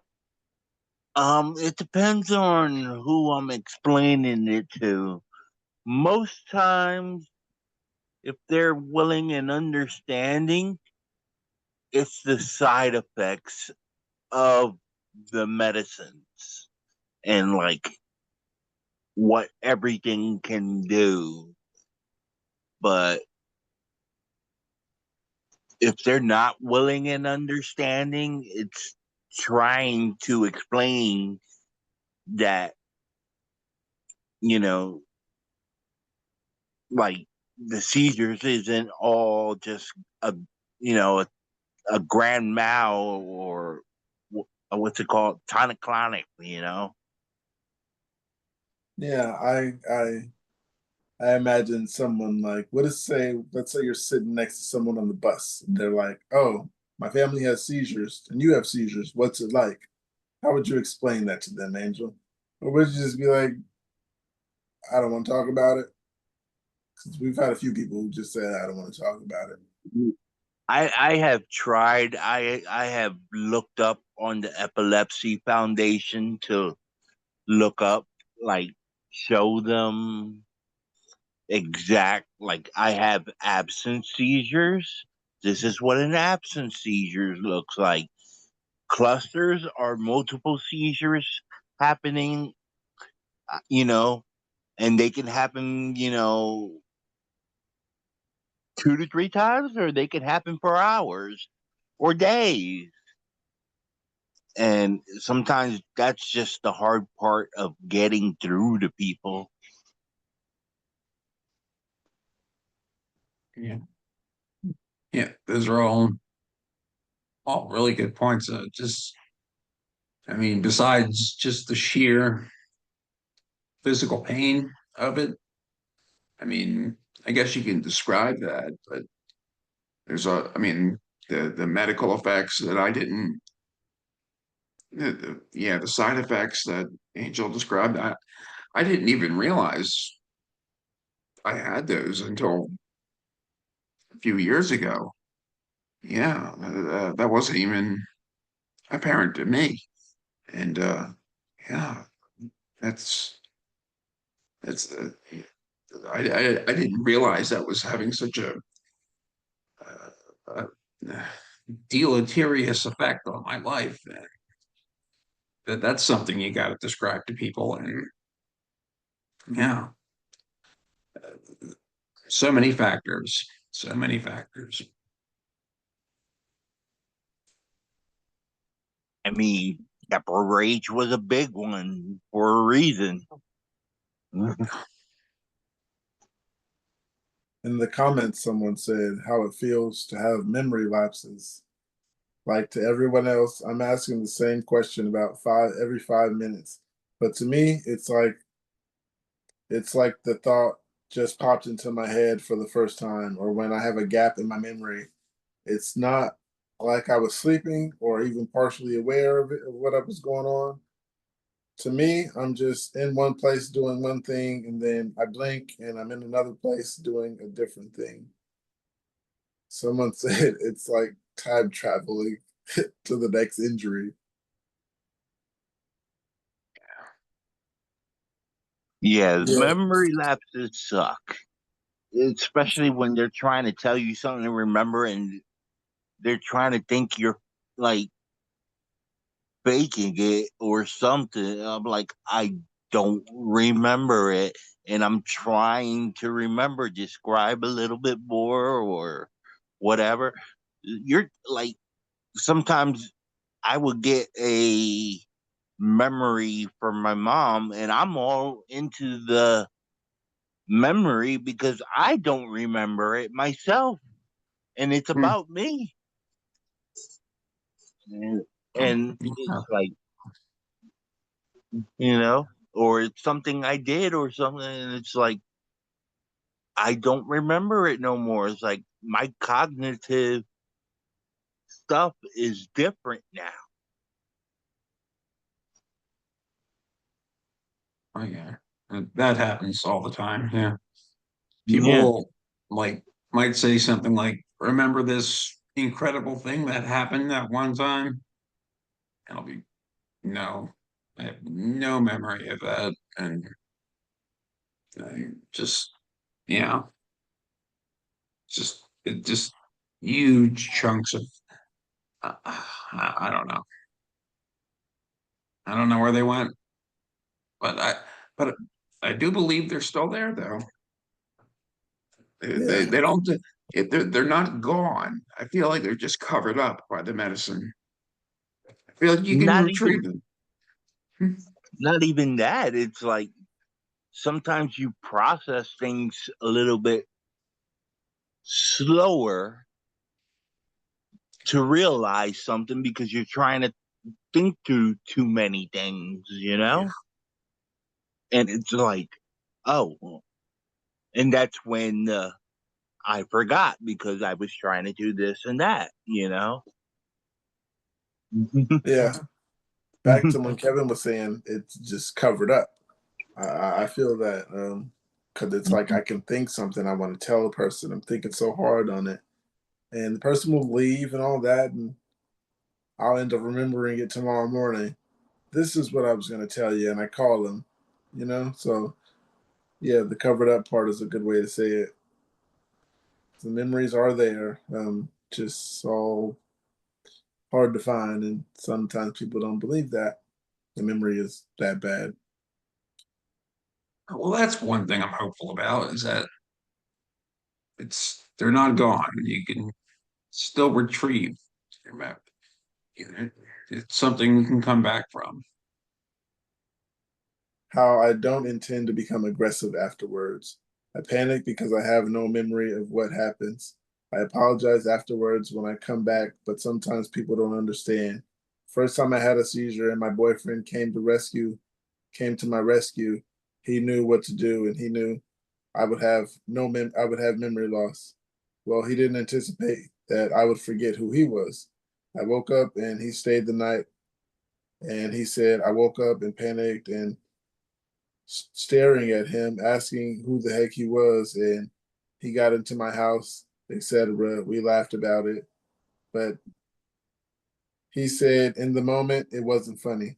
It depends on who I'm explaining it to. Most times, if they're willing and understanding, it's the side effects of the medicines and like what everything can do. But if they're not willing and understanding, it's trying to explain that, you know, like the seizures isn't all just a, a grand mal or what's it called, tonic-clonic, Yeah, I imagine someone like, let's say you're sitting next to someone on the bus. And they're like, oh, my family has seizures and you have seizures. What's it like? How would you explain that to them, Angel? Or would you just be like, I don't want to talk about it? Because we've had a few people who just said, I don't want to talk about it. I have tried. I have looked up on the Epilepsy Foundation to look up, like, show them exact, like, I have absent seizures. This is what an absent seizure looks like. Clusters are multiple seizures happening, and they can happen, 2 to 3 times, or they can happen for hours or days. And sometimes that's just the hard part of getting through to people. Yeah. Yeah, those are all really good points. I mean, besides just the sheer physical pain of it, I mean, I guess you can describe that, but I mean, the medical effects that I didn't, yeah, the side effects that Angel described, I didn't even realize I had those until a few years ago. Yeah, that wasn't even apparent to me. And yeah, that's that's I didn't realize that was having such a deleterious effect on my life. That's something you got to describe to people. And yeah, so many factors, so many factors. I mean, Pepper Rage was a big one for a reason. In the comments, someone said how it feels to have memory lapses. Like to everyone else, I'm asking the same question about every 5 minutes. But to me, it's like the thought just popped into my head for the first time, or when I have a gap in my memory. It's not like I was sleeping or even partially aware of it, of what was going on. To me, I'm just in one place doing one thing, and then I blink and I'm in another place doing a different thing. Someone said it's like time traveling to the next injury. Yeah, Yeah. memory lapses suck, especially when they're trying to tell you something to remember and they're trying to think you're, like, faking it or something. I'm like, I don't remember it, and I'm trying to remember. Describe a little bit more or whatever. You're like, sometimes I would get a memory from my mom, and I'm all into the memory because I don't remember it myself, and it's Hmm. about me. And, and Yeah. it's like, or it's something I did or something, and it's like I don't remember it no more. It's like my cognitive stuff is different now. Oh yeah, that happens all the time. Yeah, Yeah. people like might say something like, "Remember this incredible thing that happened that one time?" And I'll be, "No, I have no memory of that." And I just, yeah, just huge chunks of, I don't know, I don't know where they went, but but I do believe they're still there though. Yeah. They don't. If they're not gone, I feel like they're just covered up by the medicine. I feel like you can Not even retrieve them. Hmm. not even that. It's like sometimes you process things a little bit slower to realize something because you're trying to think through too many things. Yeah, And it's like, oh, well, and that's when I forgot because I was trying to do this and that. Yeah. Back to when Kevin was saying it's just covered up. I feel that because it's like I can think something I want to tell a person. I'm thinking so hard on it, and the person will leave and all that, and I'll end up remembering it tomorrow morning. This is what I was going to tell you, and I call them, you know. So yeah, the covered up part is a good way to say it. The memories are there, just all hard to find, and sometimes people don't believe that the memory is that bad. Well, that's one thing I'm hopeful about is that they're not gone. You can still retrieve your memory. It's something we can come back from. How I don't intend to become aggressive afterwards. I panic because I have no memory of what happens. I apologize afterwards when I come back, but sometimes people don't understand. First time I had a seizure and my boyfriend came to my rescue, he knew what to do and he knew I would have I would have memory loss. Well, he didn't anticipate that I would forget who he was. I woke up and he stayed the night, and he said I woke up and panicked and staring at him, asking who the heck he was, and he got into my house, etc. We laughed about it, but he said in the moment it wasn't funny.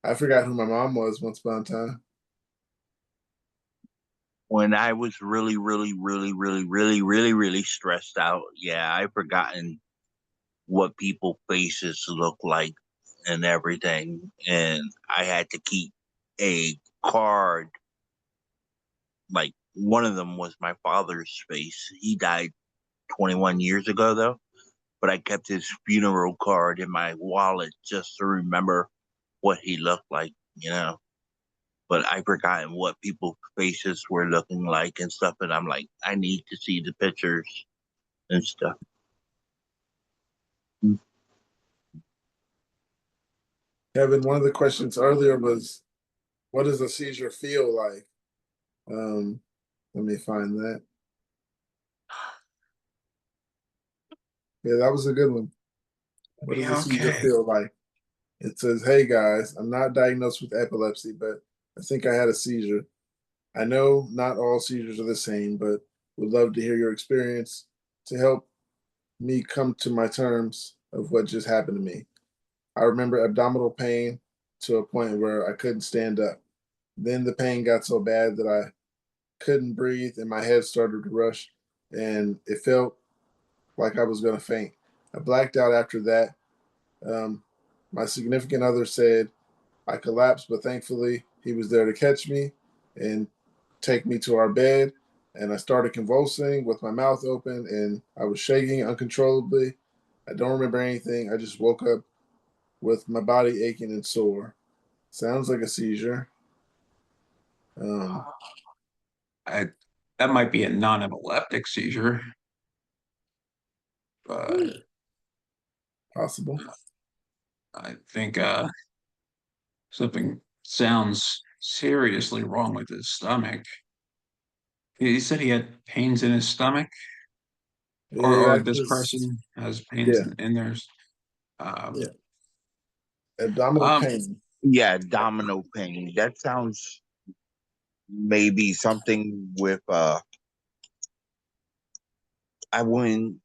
I forgot who my mom was once upon a time. When I was really, really, really, really, really, really, really stressed out, yeah, I've forgotten what people faces look like and everything. And I had to keep a card. Like one of them was my father's face. He died 21 years ago, though. But I kept his funeral card in my wallet just to remember what he looked like, you know. But I forgotten what people's faces were looking like and stuff. And I'm like, I need to see the pictures and stuff. Kevin, one of the questions earlier was, what does a seizure feel like? Let me find that. Yeah, that was a good one. What does a seizure Okay. feel like? It says, hey guys, I'm not diagnosed with epilepsy, but I think I had a seizure. I know not all seizures are the same, but would love to hear your experience to help me come to my terms of what just happened to me. I remember abdominal pain to a point where I couldn't stand up. Then the pain got so bad that I couldn't breathe and my head started to rush and it felt like I was going to faint. I blacked out after that. Um, my significant other said I collapsed, but thankfully he was there to catch me and take me to our bed. And I started convulsing with my mouth open and I was shaking uncontrollably. I don't remember anything. I just woke up with my body aching and sore. Sounds like a seizure. Um, I, that might be a non-epileptic seizure, but Possible. I think something sounds seriously wrong with his stomach. He said he had pains in his stomach, or Yeah, this just person has pains yeah, in theirs. yeah. Abdominal Um, pain. Yeah, domino pain. That sounds maybe something with I wouldn't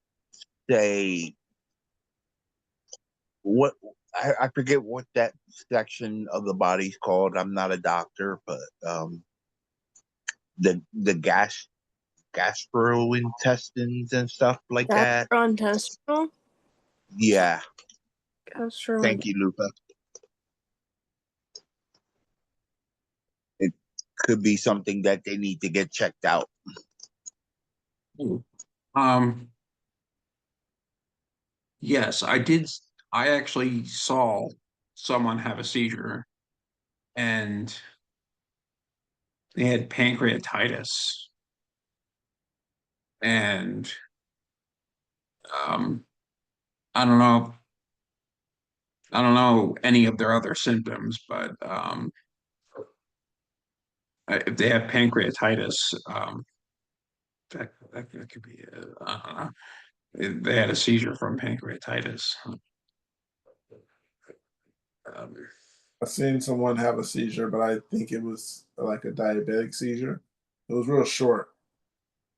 say what I forget what that section of the body's called. I'm not a doctor, but the gastrointestines and stuff like that. Gastrointestinal? Yeah, Gastro. thank you, Lupa. It could be something that they need to get checked out. um, yes, I did. I actually saw someone have a seizure, and they had pancreatitis, and um, I don't know. I don't know any of their other symptoms, but if they have pancreatitis, that could be. I don't know. They had a seizure from pancreatitis. Um, I've seen someone have a seizure, but I think it was like a diabetic seizure. It was real short.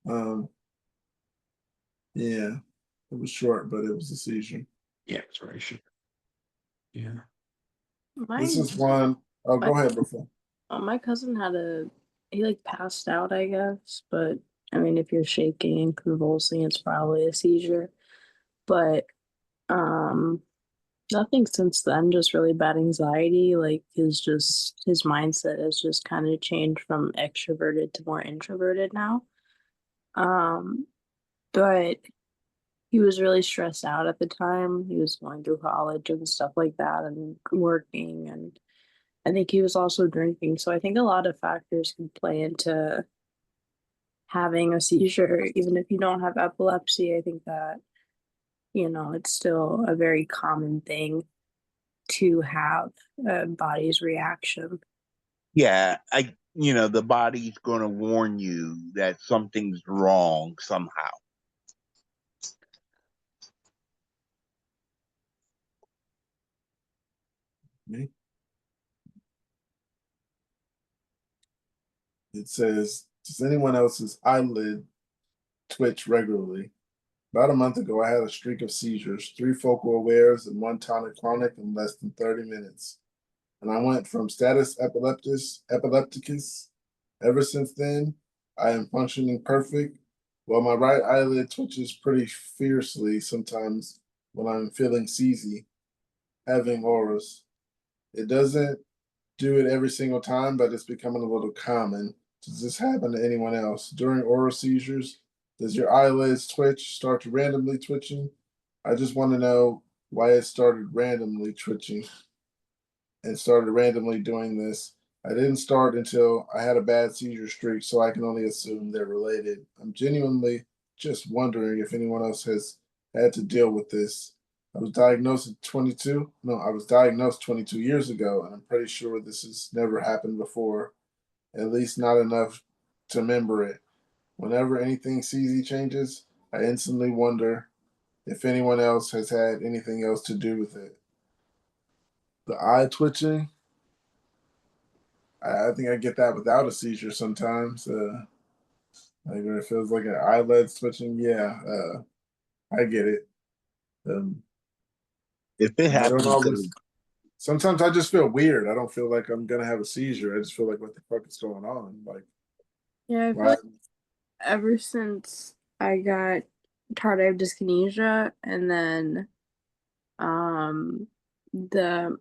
Um, Yeah, it was short, but it was a seizure. Yeah, it's very short. Yeah. This My is one. Oh, my go ahead, before. my cousin had he like passed out, I guess, but I mean if you're shaking and convulsing, it's probably a seizure. But um nothing since then, just really bad anxiety. Like his mindset has just kind of changed from extroverted to more introverted now. Um, but he was really stressed out at the time. He was going through college and stuff like that and working, and I think he was also drinking. So I think a lot of factors can play into having a seizure, even if you don't have epilepsy. I think that, it's still a very common thing to have a body's reaction. Yeah, the body's going to warn you that something's wrong somehow. It says, does anyone else's eyelid twitch regularly? About a month ago, I had a streak of seizures, 3 focal awares and 1 tonic-clonic in less than 30 minutes. And I went from status epilepticus. Ever since then, I am functioning perfect. Well, my right eyelid twitches pretty fiercely sometimes when I'm feeling seizy, having auras. It doesn't do it every single time, but it's becoming a little common. Does this happen to anyone else? During oral seizures, does your eyelids twitch, start to randomly twitching? I just want to know why it started randomly twitching and started randomly doing this. I didn't start until I had a bad seizure streak, so I can only assume they're related. I'm genuinely just wondering if anyone else has had to deal with this. I was diagnosed at 22. No, I was diagnosed 22 years ago, and I'm pretty sure this has never happened before, at least not enough to remember it. Whenever anything CZ changes, I instantly wonder if anyone else has had anything else to do with it. The eye twitching, I think I get that without a seizure sometimes. Like where it feels like an eyelid twitching. Yeah, I get it. If it I don't happens always. to Sometimes I just feel weird. I don't feel like I'm gonna have a seizure. I just feel like, what the fuck is going on? Like, Yeah, I feel why? like ever since I got tardive dyskinesia and then the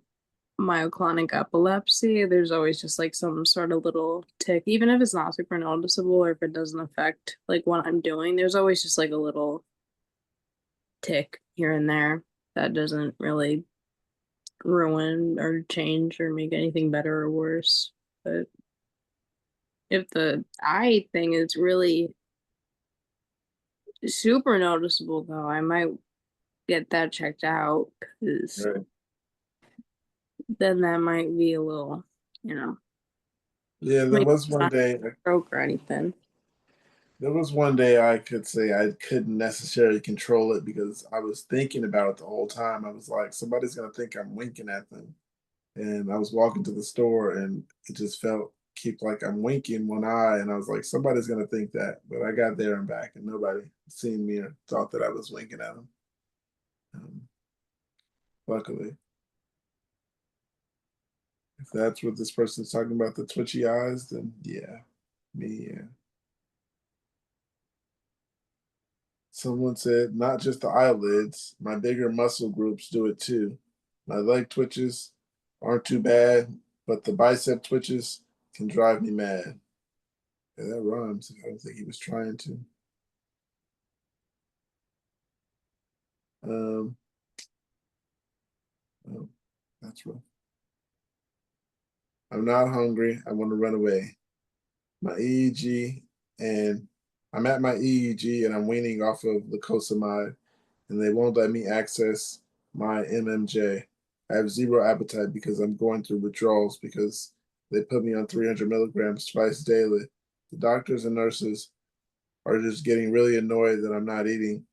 myoclonic epilepsy, there's always just like some sort of little tick, even if it's not super noticeable or if it doesn't affect like what I'm doing, there's always just like a little tick here and there that doesn't really ruin or change or make anything better or worse. But if the eye thing is really super noticeable, though, I might get that checked out because Right. then that might be a little, you know, Yeah, there maybe was it's one not day. a stroke or anything. There was one day I could say I couldn't necessarily control it because I was thinking about it the whole time. I was like, somebody's gonna think I'm winking at them. And I was walking to the store and it just felt keep like I'm winking one eye, and I was like, somebody's gonna think that. But I got there and back and nobody seen me or thought that I was winking at them. Um, luckily. If that's what this person's talking about, the twitchy eyes, then yeah. Me, yeah. Someone said, not just the eyelids, my bigger muscle groups do it too. My leg twitches aren't too bad, but the bicep twitches can drive me mad. Yeah, that rhymes. I don't think he was trying to. Um, oh, that's rough. I'm not hungry. I want to run away. My EEG, and I'm at my EEG and I'm weaning off of lacosamide, and they won't let me access my MMJ. I have zero appetite because I'm going through withdrawals because they put me on 300 milligrams twice daily. The doctors and nurses are just getting really annoyed that I'm not eating,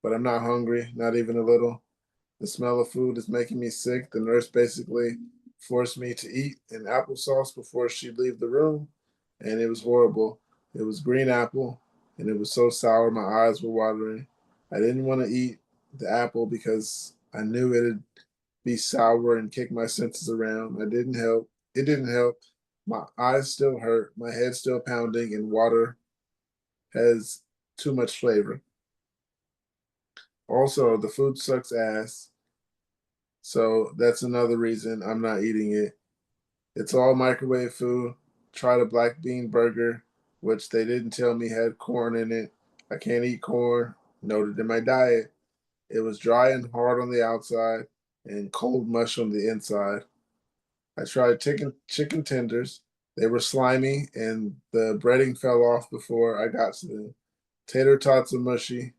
but I'm not hungry, not even a little. The smell of food is making me sick. The nurse basically forced me to eat an applesauce before she'd leave the room, and it was horrible. It was green apple, and it was so sour, my eyes were watering. I didn't want to eat the apple because I knew it'd be sour and kick my senses around. It didn't help. It didn't help. My eyes still hurt, my head still pounding, and water has too much flavor. Also, the food sucks ass. So that's another reason I'm not eating it. It's all microwave food. Tried a black bean burger, which they didn't tell me had corn in it. I can't eat corn, noted in my diet. It was dry and hard on the outside and cold mush on the inside. I tried chicken tenders. They were slimy and the breading fell off before I got to them. Tater tots are mushy.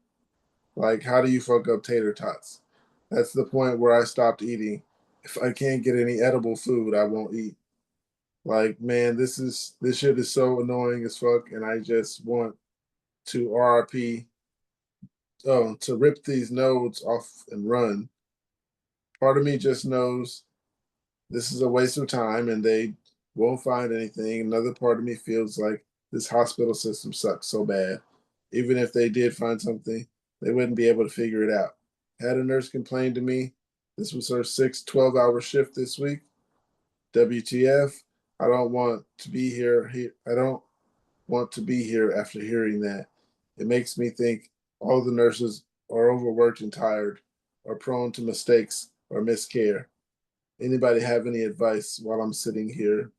Like, how do you fuck up tater tots? That's the point where I stopped eating. If I can't get any edible food, I won't eat. Like, man, this shit is so annoying as fuck, and I just want to RP to rip these nodes off and run. Part of me just knows this is a waste of time and they won't find anything. Another part of me feels like this hospital system sucks so bad. Even if they did find something, they wouldn't be able to figure it out. Had a nurse complain to me this was her 12-hour shift this week. WTF. I don't want to be here. I don't want to be here after hearing that. It makes me think all the nurses are overworked and tired, or prone to mistakes or miscare. Anybody have any advice while I'm sitting here?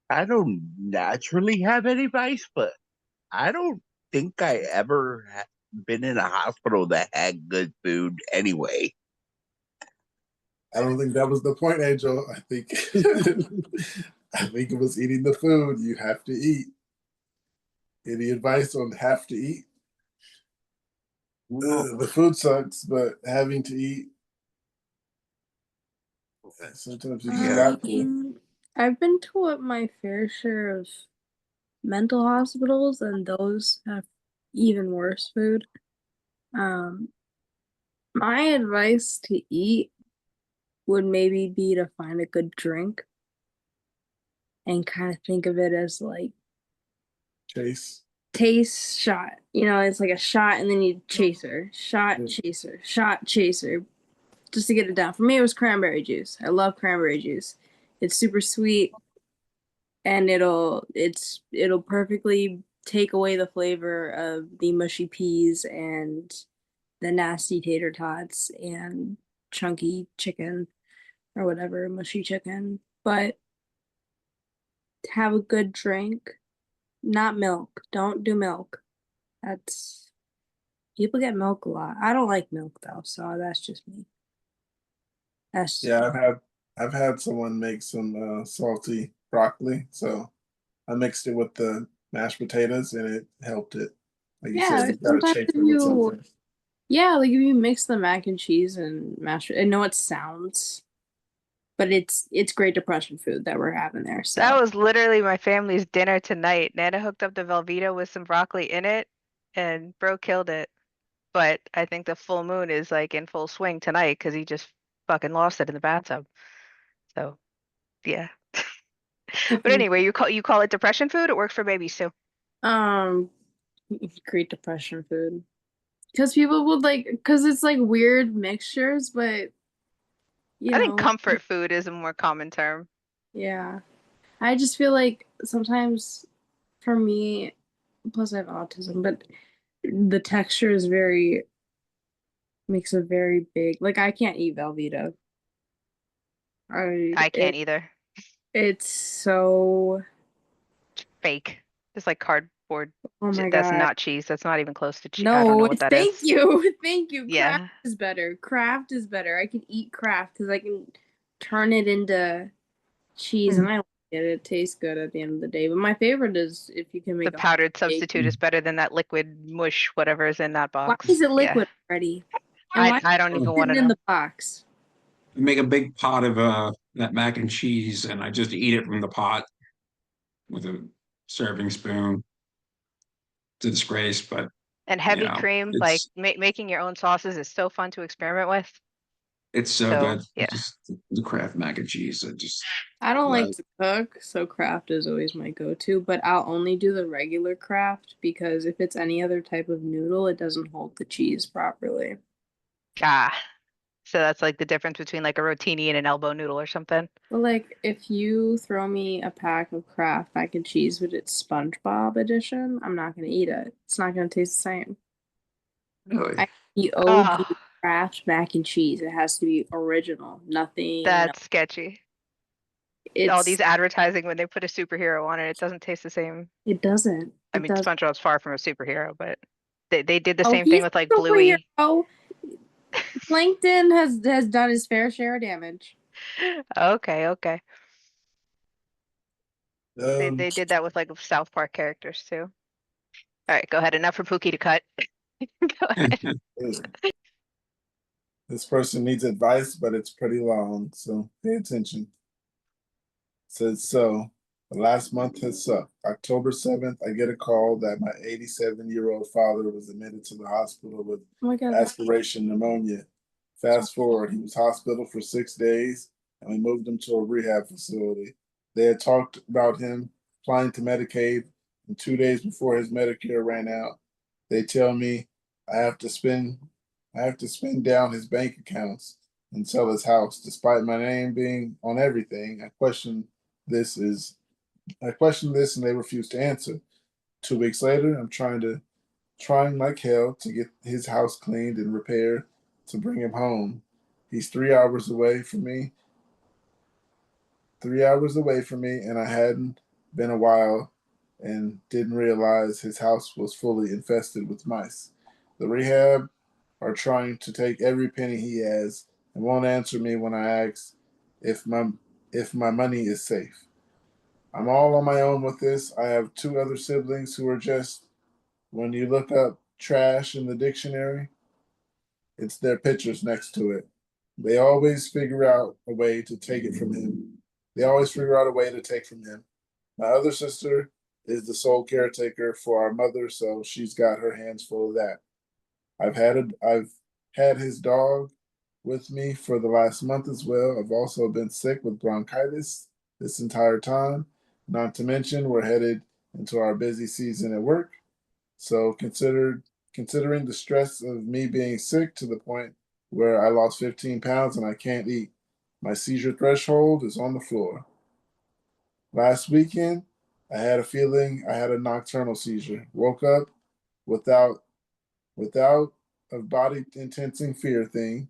I don't naturally have any advice, but I don't think I ever been in a hospital that had good food anyway. I don't think that was the point, Angel. I think I think it was eating the food. You have to eat. Any advice on have to eat? The food sucks, but having to eat. Sometimes you just got to. I've been to my fair share of mental hospitals, and those have even worse food. My advice to eat would maybe be to find a good drink and kind of think of it as like Chase. taste shot. You know, it's like a shot and then you chaser, shot, chaser, shot, chaser, just to get it down. For me, it was cranberry juice. I love cranberry juice. It's super sweet, and it'll perfectly take away the flavor of the mushy peas and the nasty tater tots and chunky chicken or whatever, mushy chicken. But have a good drink, not milk. Don't do milk. That's people get milk a lot. I don't like milk though, so that's just me. That's Yeah, I've had someone make some salty broccoli, so I mixed it with the mashed potatoes and it helped it. Like you said, you gotta sometimes chase if it with something. like if you mix the mac and cheese and mashed, I know it sounds, but it's Great Depression food that we're having there. So That was literally my family's dinner tonight. Nana hooked up the Velveeta with some broccoli in it, and bro killed it. But I think the full moon is like in full swing tonight because he just fucking lost it in the bathtub. So yeah. But anyway, you call it depression food? It works for babies too. um Great Depression food. Because people would because it's like weird mixtures, but you I think know, comfort food is a more common term. yeah. I just feel like sometimes for me, plus I have autism, but the texture is makes a very big, like I can't eat Velveeta. I can't either. It's so Fake. It's like cardboard. oh my That's God. not cheese. That's not even close to cheese. I don't No, know what that thank is. you. Thank you. Yeah. Kraft is better. Kraft is better. I can eat Kraft because I can turn it into cheese and I like it. It tastes good at the end of the day. But my favorite is if you can make The a powdered cake. substitute is better than that liquid mush, whatever is in that Why box. is it Yeah. liquid already? And why I don't is even it want to in know. the box? Make a big pot of that mac and cheese, and I just eat it from the pot with a serving spoon. It's a disgrace, but And you heavy know, cream, like it's making your own sauces is so fun to experiment with. It's so So good. yeah. Just the Kraft mac and cheese. I don't like Right. to cook, so Kraft is always my go-to, but I'll only do the regular Kraft because if it's any other type of noodle, it doesn't hold the cheese properly. Ah, so that's like the difference between like a rotini and an elbow noodle or something. But like, if you throw me a pack of Kraft mac and cheese, but it's SpongeBob edition, I'm not gonna eat it. It's not gonna taste the same. Really? The Oh, OG Kraft mac and cheese. It has to be original. Nothing. No, that's sketchy. All it's these advertising when they put a superhero on it, it doesn't taste the same. it doesn't. I It mean, does. SpongeBob's far from a superhero, but they did the Oh, same thing he's with like a Bluey. superhero. Plankton has done his fair share of damage. Okay, okay. They Um, they did that with like South Park characters too. All right, go ahead. Enough for Pookie to cut. Go ahead. this person needs advice, but it's pretty long, so pay attention. Says so. The last month has sucked. October 7th, I get a call that my 87-year-old father was admitted to the hospital with Oh my god. aspiration pneumonia. Fast forward, he was hospital for 6 days, and we moved him to a rehab facility. They had talked about him applying to Medicaid, and 2 days before his Medicare ran out, they tell me I have to spend down his bank accounts and sell his house. Despite my name being on everything, this is I questioned this and they refused to answer. 2 weeks later, I'm trying like hell to get his house cleaned and repaired to bring him home. He's 3 hours away from me. 3 hours away from me, and I hadn't been a while and didn't realize his house was fully infested with mice. The rehab are trying to take every penny he has and won't answer me when I ask if my money is safe. I'm all on my own with this. I have two other siblings who are just, when you look up trash in the dictionary, it's their pictures next to it. They always figure out a way to take it from him. They always figure out a way to take from him. My other sister is the sole caretaker for our mother, so she's got her hands full of that. I've had his dog with me for the last month as well. I've also been sick with bronchitis this entire time. Not to mention, we're headed into our busy season at work. So considering the stress of me being sick to the point where I lost 15 pounds and I can't eat, my seizure threshold is on the floor. Last weekend, I had a feeling I had a nocturnal seizure. Woke up without without a body intensing fear thing.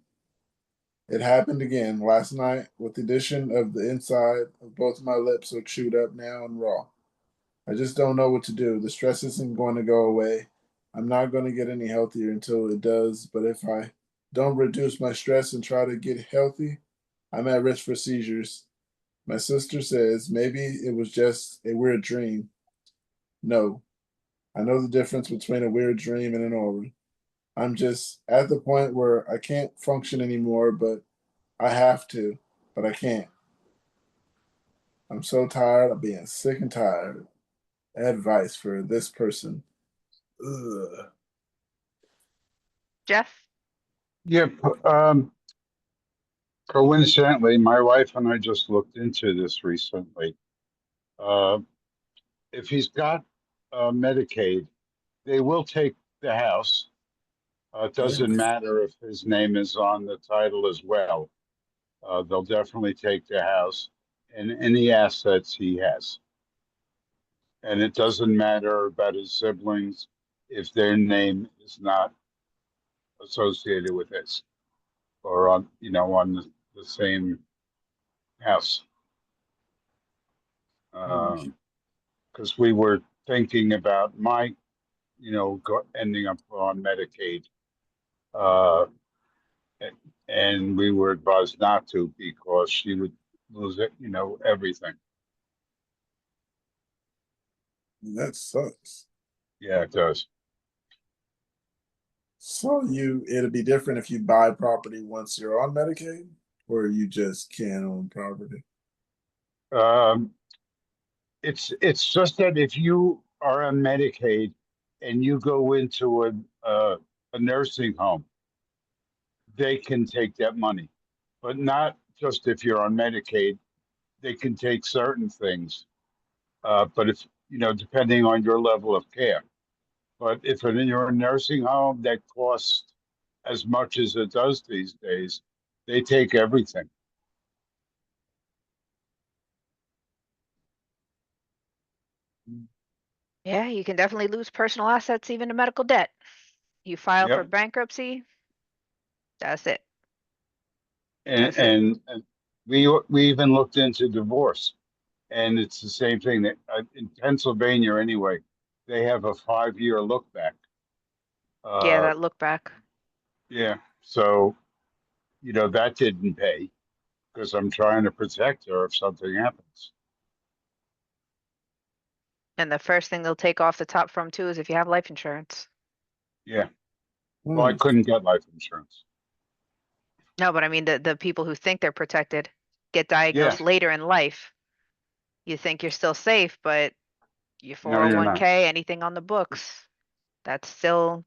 It happened again last night with the addition of the inside of both my lips are chewed up now and raw. I just don't know what to do. The stress isn't going to go away. I'm not going to get any healthier until it does, but if I don't reduce my stress and try to get healthy, I'm at risk for seizures. My sister says maybe it was just a weird dream. No, I know the difference between a weird dream and an aura. I'm just at the point where I can't function anymore, but I have to, but I can't. I'm so tired of being sick and tired. Advice for this person. Ugh. Jeff? Yep. Coincidentally, my wife and I just looked into this recently. Uh, if he's got Medicaid, they will take the house. It doesn't matter if his name is on the title as well. They'll definitely take the house and any assets he has. And it doesn't matter about his siblings if their name is not associated with his or on the same house. Because we were thinking about ending up on Medicaid, uh, and we were advised not to because she would lose it, everything. That sucks. Yeah, it does. So it'll be different if you buy property once you're on Medicaid, or you just can't own property. Um, it's just that if you are on Medicaid and you go into a nursing home, they can take that money. but not just if you're on Medicaid. They can take certain things, but if depending on your level of care. But if you're in a nursing home that costs as much as it does these days, they take everything. Yeah, you can definitely lose personal assets, even to medical debt. You file for Yep. bankruptcy, that's it. And, That's it. and we even looked into divorce, and it's the same thing that in Pennsylvania anyway, they have a 5-year look back. Yeah, that look back. Yeah. So, that didn't pay because I'm trying to protect her if something happens. And the first thing they'll take off the top from too is if you have life insurance. Yeah. Well, I couldn't get life insurance. No, but I mean the people who think they're protected get Yeah. diagnosed later in life. You think you're still safe, but your No, you're not. 401k, anything on the books, that's still,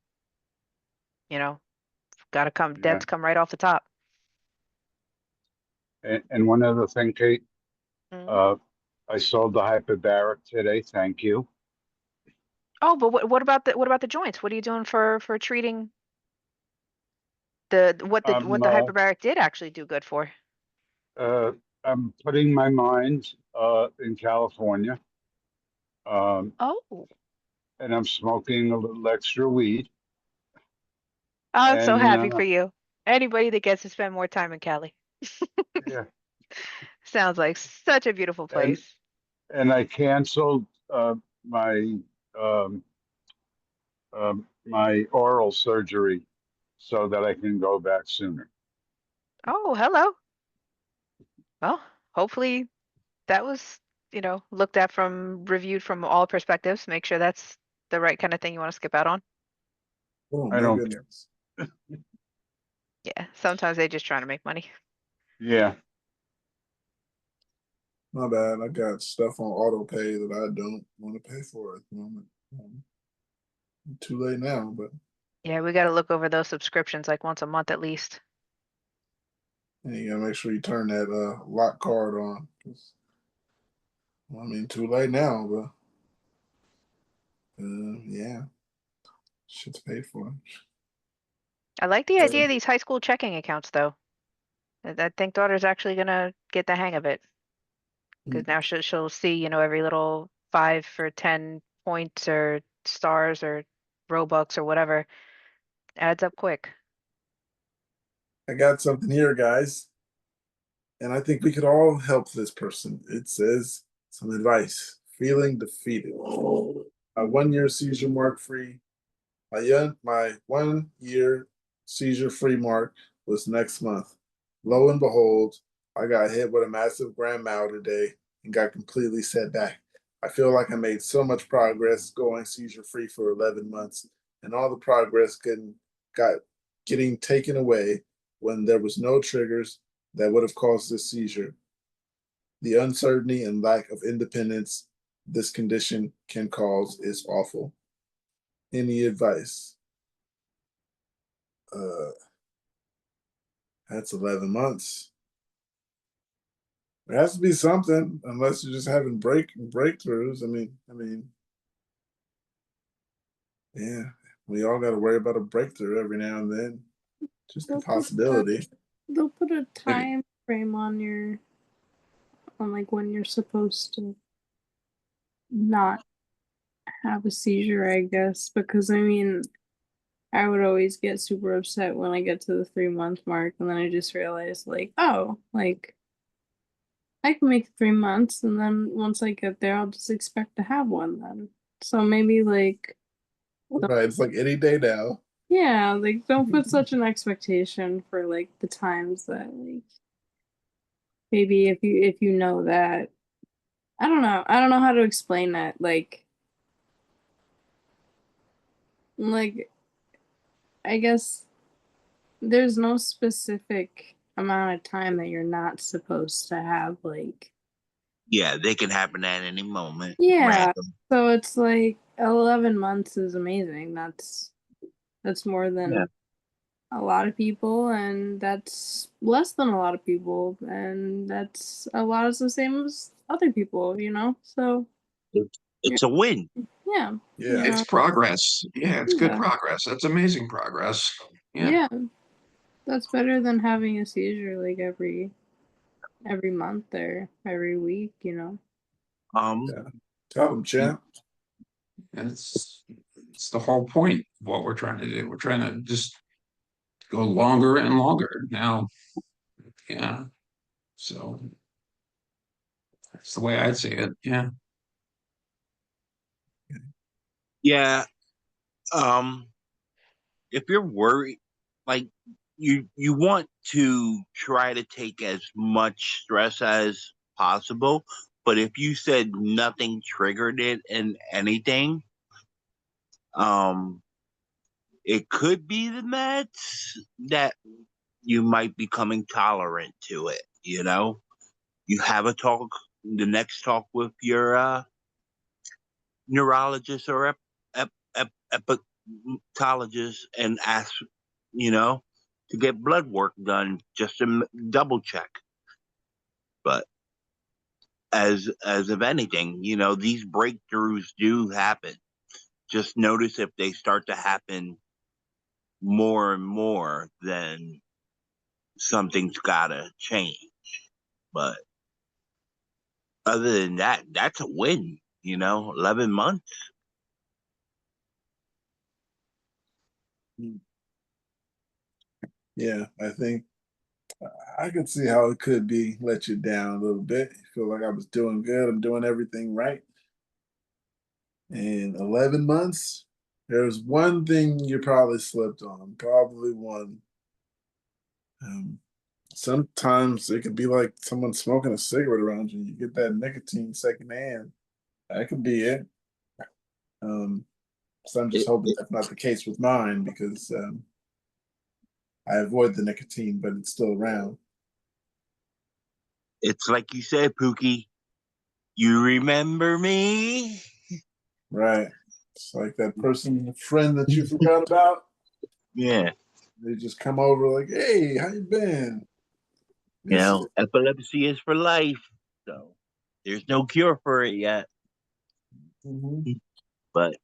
gotta come, Yeah. debts come right off the top. And one other thing, Kate, Mhm. I sold the hyperbaric today. Thank you. Oh, but what about the joints? What are you doing for treating what the hyperbaric did actually do good for? I'm putting my mind in California, Oh, and I'm smoking a little extra weed. I'm so And happy for you. Anybody that gets to spend more time in Cali. yeah, Sounds like such a beautiful and place. I canceled my my oral surgery so that I can go back sooner. Oh, hello. Well, hopefully that was, reviewed from all perspectives. Make sure that's the right kind of thing you want to skip out on. Oh I my don't care. goodness. Yeah, sometimes they're just trying to make money. Yeah. My bad. I got stuff on auto pay that I don't want to pay for at the moment. Too late now, but Yeah, we got to look over those subscriptions like once a month at least. you gotta make sure you turn that lock card on. I mean, too late now, but yeah, shit's paid for. I like the idea of these high school checking accounts though. I think daughter's actually gonna get the hang of it because now she'll see, every little 5 for 10 points or stars or Robux or whatever adds up quick. I got something here, guys, and I think we could all help this person. It says some advice. Feeling defeated. A 1 year seizure mark free. My 1 year seizure free mark was next month. Lo and behold, I got hit with a massive grand mal today and got completely set back. I feel like I made so much progress going seizure free for 11 months, and all the progress getting taken away when there was no triggers that would have caused this seizure. The uncertainty and lack of independence this condition can cause is awful. Any advice? That's 11 months. There has to be something, unless you're just having breakthroughs. I mean, yeah, we all got to worry about a breakthrough every now and then. Just a possibility. They'll put a time frame on like when you're supposed to not have a seizure, I guess, because I mean, I would always get super upset when I get to the 3 month mark, and then I just realized, like, oh, like, I can make 3 months, and then once I get there, I'll just expect to have one then. So maybe, like, Right, it's like any day now. yeah, like, don't put such an expectation for, like, the times that, like, maybe if you know that, I don't know. I don't know how to explain that. Like, I guess there's no specific amount of time that you're not supposed to have, like, Yeah, they can happen at any moment. yeah. Random. So it's like 11 months is amazing. That's more than Yeah. a lot of people, and that's less than a lot of people, and that's a lot is the same as other people, you know? So, It's, yeah, it's a win. yeah, Yeah. It's progress. Yeah, it's good yeah, progress. That's amazing progress. Yeah. yeah. That's better than having a seizure like every month or every week, you know? Um, Yeah. Tell them, champ. It's the whole point of what we're trying to do. We're trying to just go longer and longer now. Yeah. So that's the way I'd see it. Yeah. yeah. Um, if you're worried, like you want to try to take as much stress as possible, but if you said nothing triggered it and anything, um, it could be the meds that you might be becoming tolerant to it. You know, you have a talk, the next talk with your neurologist or hepatologist and ask, you know, to get blood work done just to double check. But as of anything, you know, these breakthroughs do happen. Just notice if they start to happen more and more, then something's gotta change. But other than that, that's a win. You know, 11 months. Yeah, I think I could see how it could be let you down a little bit. You feel like I was doing good, I'm doing everything right. In 11 months, there's one thing you probably slipped on, probably one. Um, Sometimes it could be like someone smoking a cigarette around you. You get that nicotine secondhand. That could be it. Um, so I'm just It, hoping it, that's not the case with mine because I avoid the nicotine, but it's still around. it's like you said, Pookie. You remember me? Right. It's like that person, friend that you forgot about. Yeah. They just come over like, "Hey, how you been? You Miss know, you." epilepsy is for life. So there's no cure for it yet. Mhm. But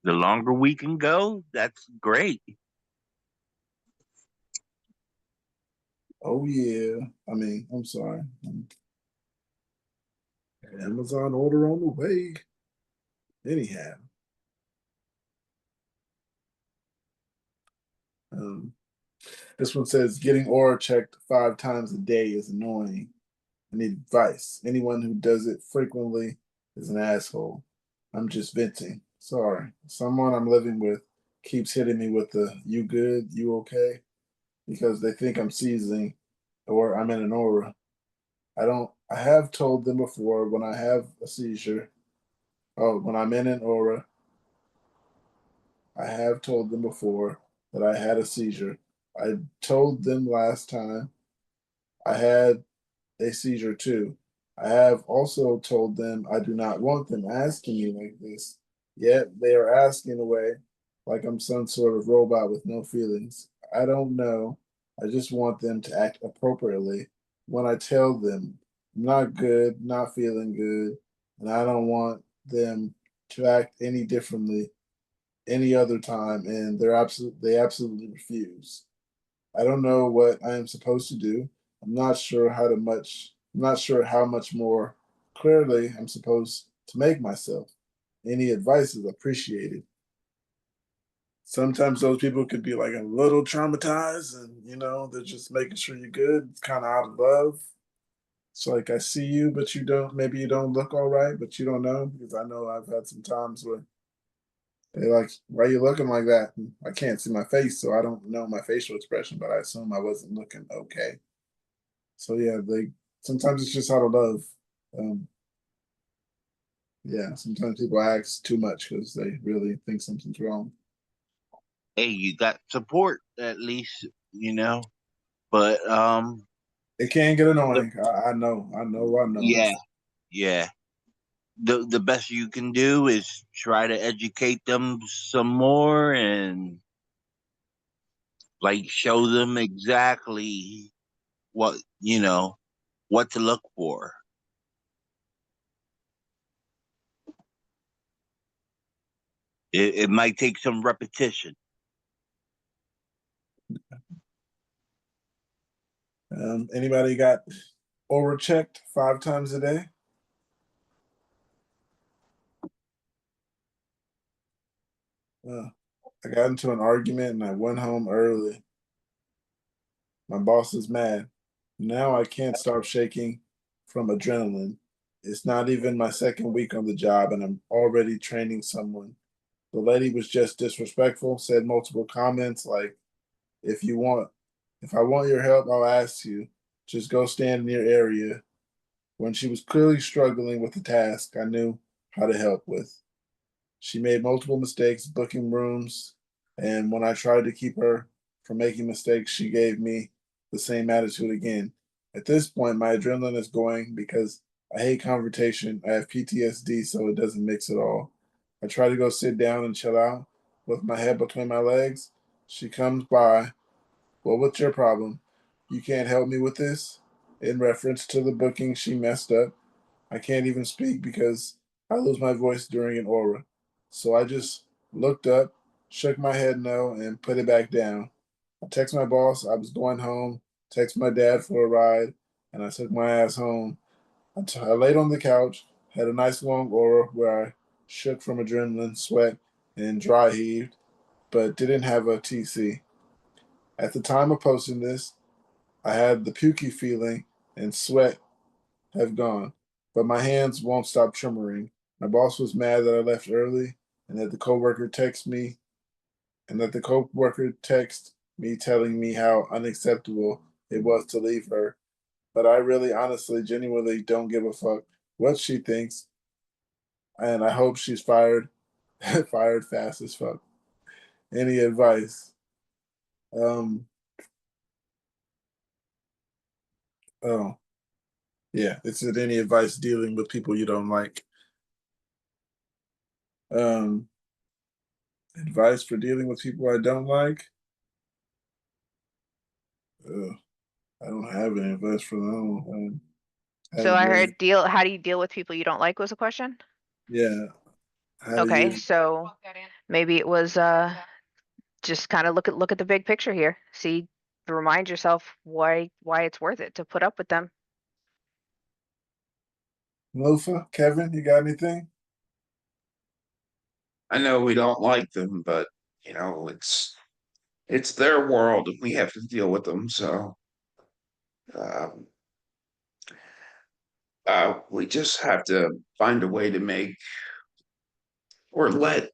the longer we can go, that's great. Oh yeah. I mean, I'm sorry. Amazon order on the way. Anyhow, um, this one says getting aura checked 5 times a day is annoying. I need advice. Anyone who does it frequently is an asshole. I'm just venting. Sorry. Someone I'm living with keeps hitting me with the "you good, you okay," because they think I'm seizing or I'm in an aura. I have told them before when I have a seizure, oh, when I'm in an aura, I have told them before that I had a seizure. I told them last time I had a seizure too. I have also told them I do not want them asking me like this, yet they are asking away like I'm some sort of robot with no feelings. I don't know. I just want them to act appropriately when I tell them I'm not good, not feeling good, and I don't want them to act any differently any other time, and they absolutely refuse. I don't know what I am supposed to do. I'm not sure how much more clearly I'm supposed to make myself. Any advice is appreciated. Sometimes those people could be like a little traumatized and they're just making sure you're good. It's kind of out of love. It's like I see you, but maybe you don't look all right, but you don't know because I know I've had some times where they like, why are you looking like that? And I can't see my face, so I don't know my facial expression, but I assume I wasn't looking okay. So yeah, they sometimes it's just out of love. Um, yeah, sometimes people ask too much because they really think something's wrong. Hey, you got support at least, you know. But It can get the, annoying. I know. yeah, yeah. The best you can do is try to educate them some more and Like show them exactly what what to look for. It might take some repetition. Anybody got oral checked 5 times a day? I got into an argument and I went home early. My boss is mad. Now I can't stop shaking from adrenaline. It's not even my second week on the job and I'm already training someone. The lady was just disrespectful, said multiple comments like, if I want your help, I'll ask you. Just go stand in your area. When she was clearly struggling with the task I knew how to help with. She made multiple mistakes booking rooms, and when I tried to keep her from making mistakes, she gave me the same attitude again. At this point, my adrenaline is going because I hate confrontation. I have PTSD, so it doesn't mix at all. I try to go sit down and chill out with my head between my legs. She comes by. Well, what's your problem? You can't help me with this? In reference to the booking she messed up. I can't even speak because I lose my voice during an aura. So I just looked up, shook my head no, and put it back down. I text my boss I was going home, text my dad for a ride, and I took my ass home. I laid on the couch, had a nice long aura where I shook from adrenaline, sweat, and dry heaved, but didn't have a TC. At the time of posting this, I had the pukey feeling and sweat have gone, but my hands won't stop tremoring. My boss was mad that I left early and that the coworker texted me telling me how unacceptable it was to leave her. But I really honestly genuinely don't give a fuck what she thinks and I hope she's fired fired fast as fuck. Any advice? Um oh yeah, it's any advice dealing with people you don't like. Um Advice for dealing with people I don't like? Ugh, I don't have any advice for them. So Haven't I really, heard how do you deal with people you don't like was a question? yeah. How do Okay, you? so maybe it was just kind of look at the big picture here. See, remind yourself why it's worth it to put up with them. Lofa, Kevin, you got anything? I know we don't like them, but it's their world and we have to deal with them. So um, we just have to find a way to make or let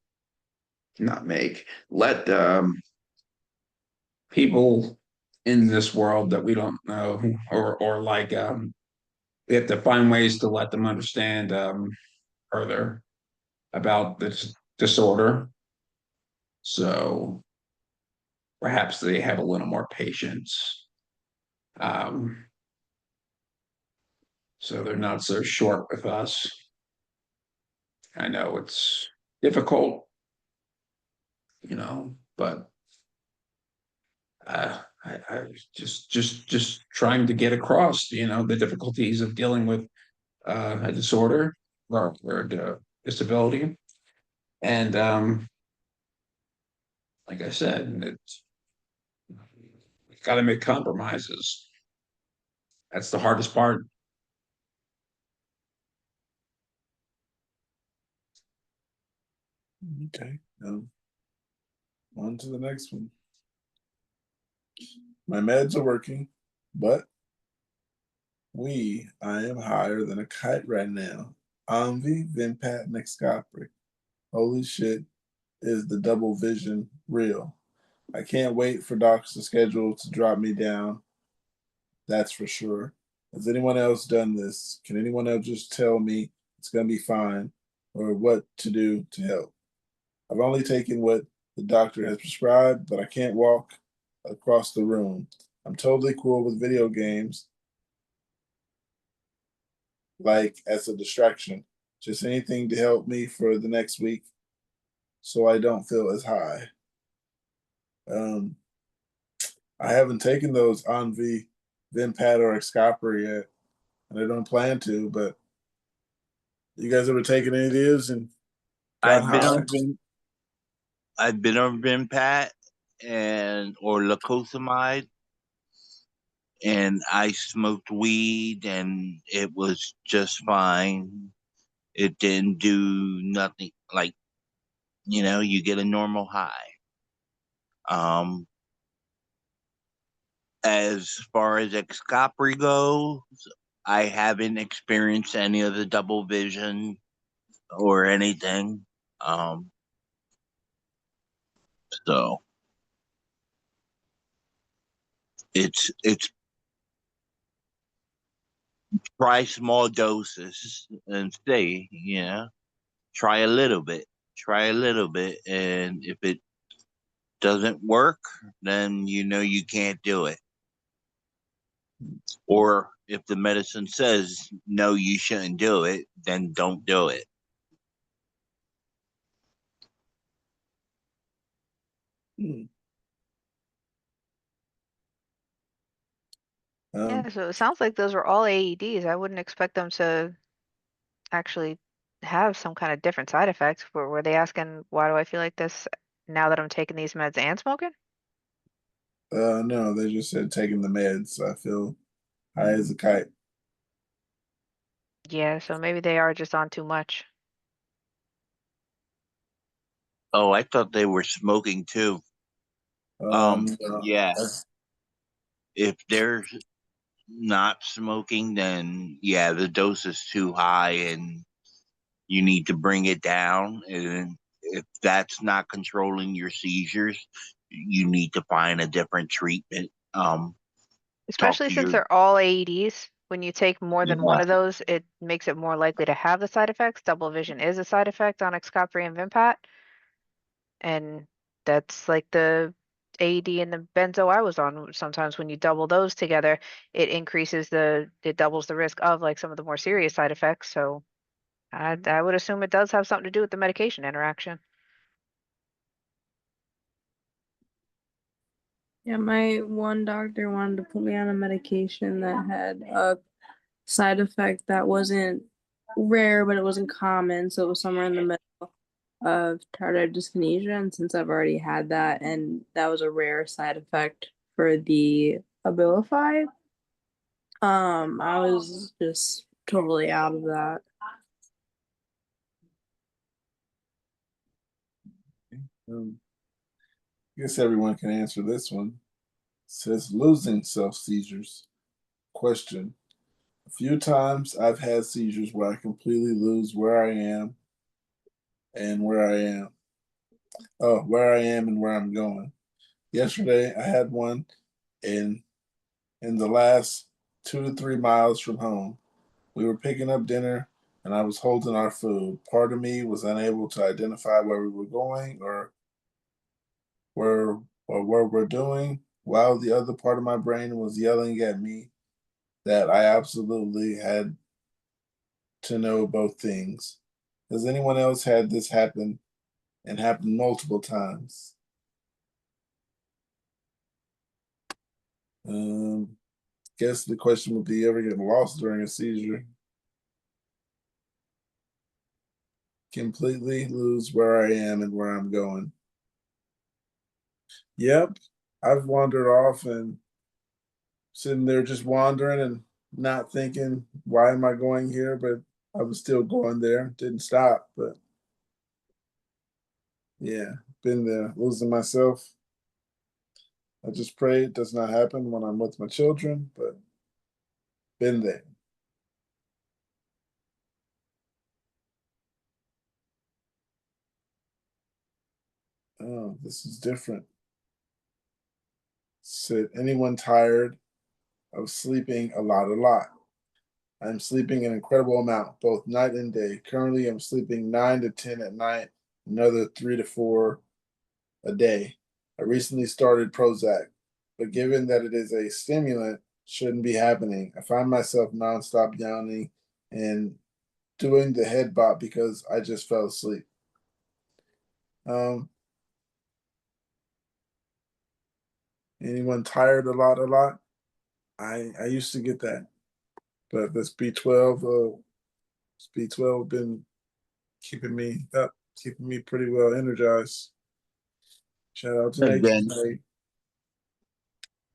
not make let people in this world that we don't know or like we have to find ways to let them understand further about this disorder. So perhaps they have a little more patience. Um, so they're not so short with us. I know it's difficult, but I just trying to get across, the difficulties of dealing with a disorder or a disability. And like I said, it's got to make compromises. That's the hardest part. Okay. On to the next one. My meds are working, but I am higher than a kite right now. Envy, Vimpat, Nexcopric. Holy shit, is the double vision real? I can't wait for docs to schedule to drop me down. That's for sure. Has anyone else done this? Can anyone else just tell me it's going to be fine or what to do to help? I've only taken what the doctor has prescribed, but I can't walk across the room. I'm totally cool with video games, like as a distraction. Just anything to help me for the next week so I don't feel as high. Um, I haven't taken those Envy, Vimpat, or Excopri yet, and I don't plan to. But you guys ever taken any of these and got I've been high? on I've been on Vimpat and or lacosamide, and I smoked weed, and it was just fine. It didn't do nothing. Like, you get a normal high. Um, as far as Excopri goes, I haven't experienced any of the double vision or anything. So it's try small doses and see, try a little bit, and if it doesn't work, then you can't do it. Or if the medicine says no, you shouldn't do it, then don't do it. Hmm. Yeah, so it sounds like those were all AEDs. I wouldn't expect them to actually have some kind of different side effects. Were they asking, why do I feel like this now that I'm taking these meds and smoking? No, they just said taking the meds. I feel high as a kite. Yeah, so maybe they are just on too much. Oh, I thought they were smoking too. No, Yeah. If they're not smoking, then yeah, the dose is too high and you need to bring it down. And if that's not controlling your seizures, you need to find a different treatment. Talk Especially to since your they're all AEDs. When you take more than one yeah. of those, it makes it more likely to have the side effects. Double vision is a side effect on Excopri and Vimpat. And that's like the AED and the benzo I was on. Sometimes when you double those together, it doubles the risk of like some of the more serious side effects. So I would assume it does have something to do with the medication interaction. Yeah, my one doctor wanted to put me on a medication that had a side effect that wasn't rare, but it wasn't common. So it was somewhere in the middle of tardive dyskinesia. And since I've already had that, and that was a rare side effect for the Abilify, I was just totally out of that. I guess everyone can answer this one. It says losing self seizures. Question. A few times I've had seizures where I completely lose where I am and where I am. Oh, where I am and where I'm going. Yesterday I had one in the last 2 to 3 miles from home. We were picking up dinner and I was holding our food. Part of me was unable to identify where we were going where or what we're doing, while the other part of my brain was yelling at me that I absolutely had to know both things. Has anyone else had this happen and happen multiple times? Guess the question would be, ever get lost during a seizure? Completely lose where I am and where I'm going. Yep, I've wandered off and sitting there just wandering and not thinking, why am I going here? But I was still going there, didn't stop. But yeah, been there, losing myself. I just pray it does not happen when I'm with my children, but been there. Oh, this is different. Said, anyone tired of sleeping a lot? I'm sleeping an incredible amount, both night and day. Currently, I'm sleeping 9 to 10 at night, another 3 to 4 a day. I recently started Prozac, but given that it is a stimulant, shouldn't be happening. I find myself nonstop yawning and doing the head bop because I just fell asleep. Um, anyone tired a lot. I used to get that, but this B12, B12 been keeping me up, keeping me pretty well energized. Shout out to Nature's Again, Made.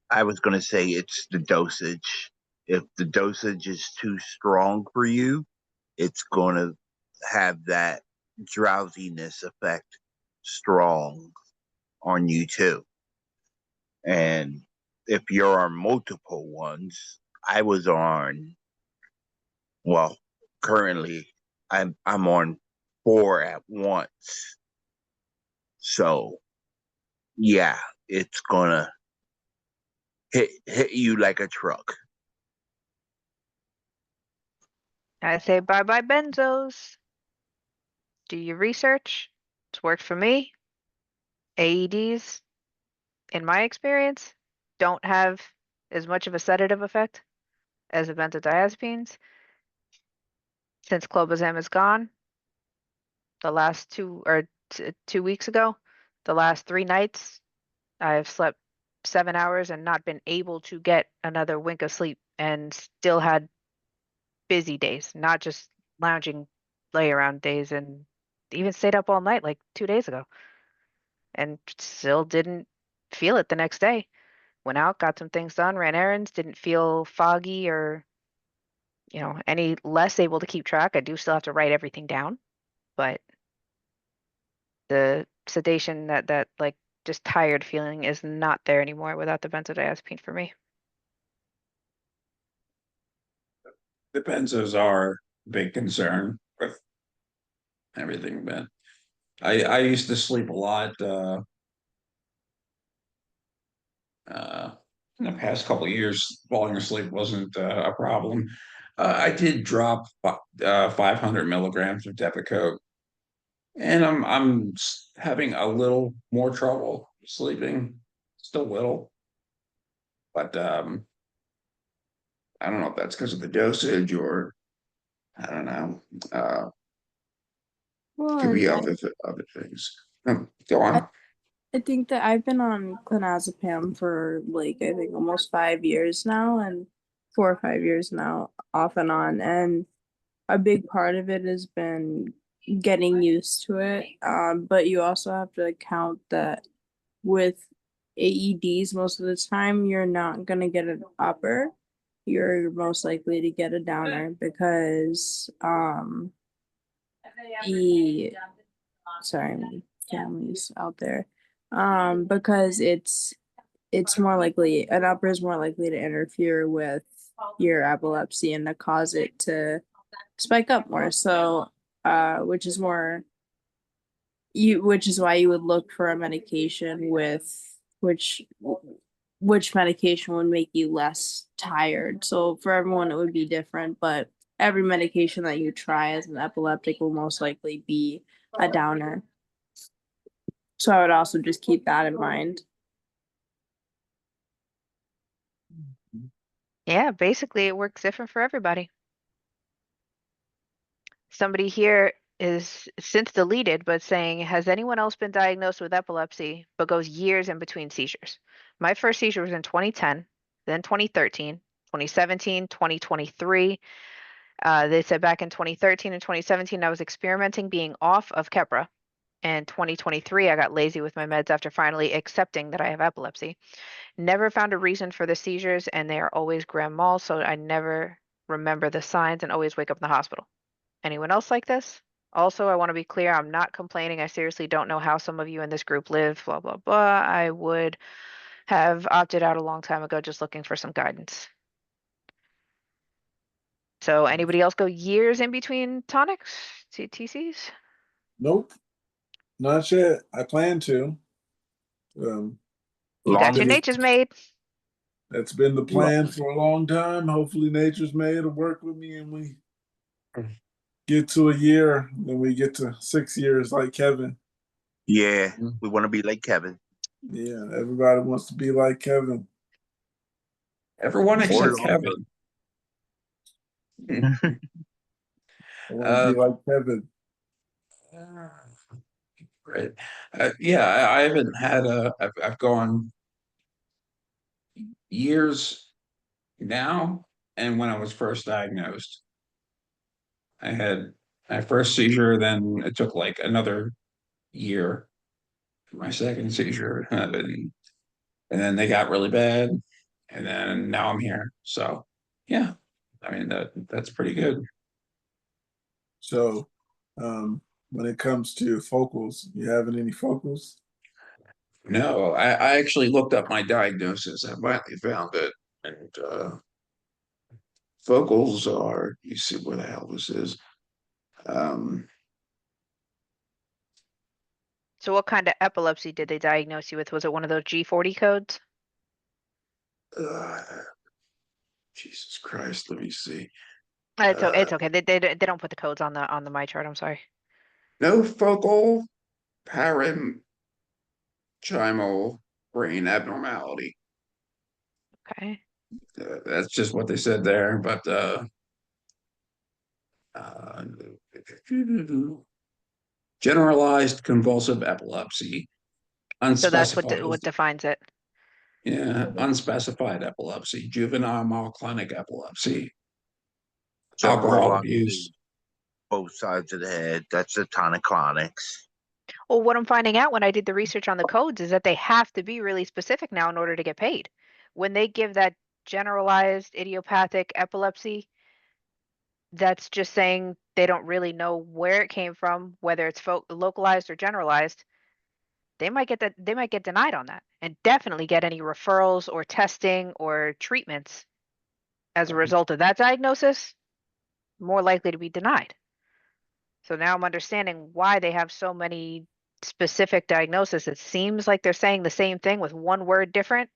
I was going to say it's the dosage. If the dosage is too strong for you, it's going to have that drowsiness effect strong on you too. And if you're on multiple ones, I was on, well, currently I'm on 4 at once. So yeah, it's gonna hit you like a truck. I say bye bye benzos. Do your research. It's worked for me. AEDs, in my experience, don't have as much of a sedative effect as the benzodiazepines. Since clobazam is gone, the last 2 weeks ago, the last 3 nights, I've slept 7 hours and not been able to get another wink of sleep and still had busy days, not just lounging lay around days, and even stayed up all night like 2 days ago and still didn't feel it the next day. Went out, got some things done, ran errands, didn't feel foggy or, any less able to keep track. I do still have to write everything down, but the sedation, that like just tired feeling, is not there anymore without the benzodiazepine for me. The benzos are a big concern with everything, but I used to sleep a lot uh in the past couple of years. Falling asleep wasn't a problem. I did drop 500 milligrams of Depakote, and I'm having a little more trouble sleeping, still little, but I don't know if that's because of the dosage or I don't know. Well, Could be and other things. Go I, on. I think that I've been on clonazepam for like I think almost 5 years now, and 4 or 5 years now, off and on. And a big part of it has been getting used to it. But you also have to count that with AEDs, most of the time you're not gonna get an upper. You're most likely to get a downer because the sorry, my family's out there. Because it's more likely an upper is more likely to interfere with your epilepsy and to cause it to spike up more. So which is more you which is why you would look for a medication with which medication would make you less tired. So for everyone it would be different, but every medication that you try as an epileptic will most likely be a downer. So I would also just keep that in mind. Yeah, basically it works different for everybody. Somebody here is since deleted, but saying, has anyone else been diagnosed with epilepsy but goes years in between seizures? My first seizure was in 2010, then 2013, 2017, 2023. They said back in 2013 and 2017, I was experimenting being off of Keppra. In 2023, I got lazy with my meds after finally accepting that I have epilepsy. Never found a reason for the seizures, and they are always grand mal, so I never remember the signs and always wake up in the hospital. Anyone else like this? Also, I want to be clear, I'm not complaining. I seriously don't know how some of you in this group live, blah, blah, blah. I would have opted out a long time ago just looking for some guidance. So anybody else go years in between tonics, TCs? Nope, not yet. I plan to. Um, You got Long your as Nature's Made. that's been the plan for a long time. Hopefully, Nature's Made will work with me, and we get to a year, then we get to 6 years like Kevin. yeah, we want to be like Kevin. Yeah, everybody wants to be like Kevin. Everyone Or except longer. Kevin. I want to be like Kevin. Right. Yeah, I haven't had I've gone years now and when I was first diagnosed. I had my first seizure, then it took like another year for my second seizure. And then they got really bad. And then now I'm here. So yeah, I mean that's pretty good. So, when it comes to focals, you having any focals? No, I actually looked up my diagnosis. I finally found it. And focals are, you see where the hell this is. Um, So what kind of epilepsy did they diagnose you with? Was it one of those G40 codes? uh, Jesus Christ, let me see. It's okay. They don't put the codes on the my chart. I'm sorry. No focal parenchymal brain abnormality. Okay. That's just what they said there, but uh, generalized convulsive epilepsy, So that's unspecified. what defines it. Yeah, unspecified epilepsy, juvenile myoclonic epilepsy, alcohol abuse. Generalizing both sides of the head. That's the tonic-clonics. Well, what I'm finding out when I did the research on the codes is that they have to be really specific now in order to get paid. When they give that generalized idiopathic epilepsy, that's just saying they don't really know where it came from, whether it's localized or generalized. They might get denied on that and definitely get any referrals or testing or treatments as a result of that diagnosis, more likely to be denied. So now I'm understanding why they have so many specific diagnoses. It seems like they're saying the same thing with one word different.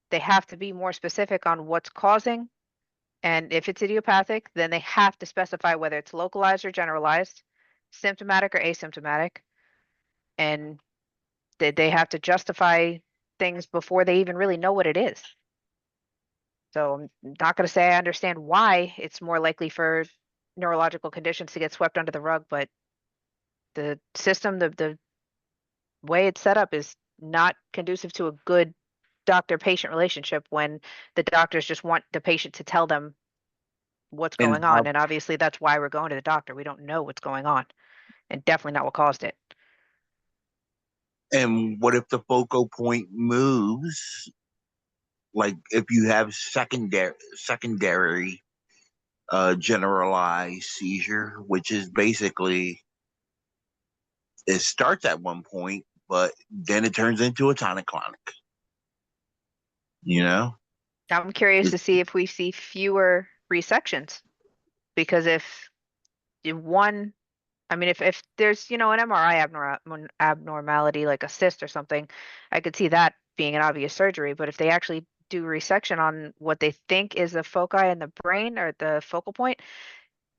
They have to be more specific on what's causing. And if it's idiopathic, then they have to specify whether it's localized or generalized, symptomatic or asymptomatic. And they have to justify things before they even really know what it is. So I'm not going to say I understand why it's more likely for neurological conditions to get swept under the rug, but the system, the way it's set up is not conducive to a good doctor-patient relationship when the doctors just want the patient to tell them what's And going on. And obviously that's why we're going to the doctor. We don't know what's going on and definitely not what caused it. and what if the focal point moves? Like if you have secondary generalized seizure, which is basically it starts at one point, but then it turns into a tonic-clonic. You know? I'm curious to see if we see fewer resections because if one, I mean, if there's, an MRI abnormality like a cyst or something, I could see that being an obvious surgery. But if they actually do resection on what they think is the foci in the brain or the focal point,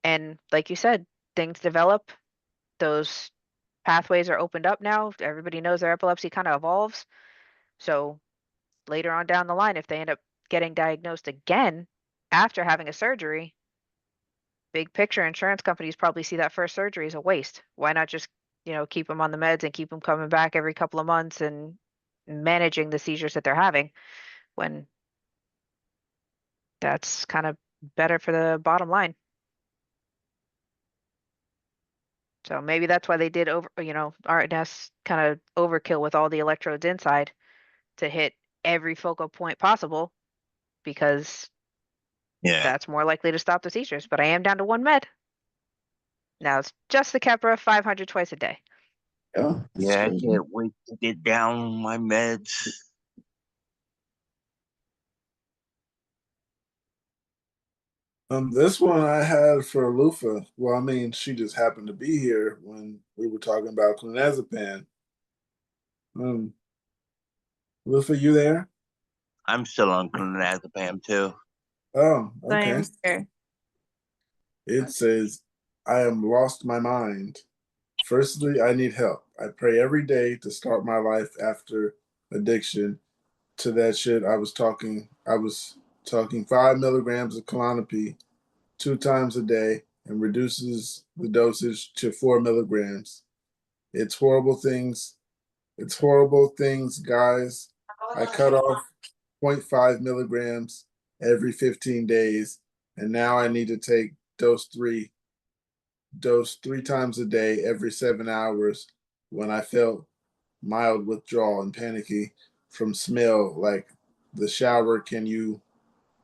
and like you said, things develop, those pathways are opened up now. Everybody knows their epilepsy kind of evolves. So later on down the line, if they end up getting diagnosed again after having a surgery, big picture insurance companies probably see that first surgery as a waste. Why not just, keep them on the meds and keep them coming back every couple of months and managing the seizures that they're having when that's kind of better for the bottom line. So maybe that's why they did RNS kind of overkill with all the electrodes inside to hit every focal point possible because Yeah. that's more likely to stop the seizures. But I am down to one med. Now it's just the Keppra 500 twice a day. Yeah, Yeah, I can't wait to get down on my meds. This one I had for Lufa. Well, I mean, she just happened to be here when we were talking about clonazepam. Lufa, you there? I'm still on clonazepam too. Oh, I am okay. here. It says, I am lost my mind. Firstly, I need help. I pray every day to start my life after addiction to that shit. I was talking 5 milligrams of Klonopy 2 times a day and reduces the dosage to 4 milligrams. It's horrible things. It's horrible things, guys. I cut off 0.5 milligrams every 15 days. And now I need to take dose three times a day every 7 hours when I felt mild withdrawal and panicky from smell like the shower. Can you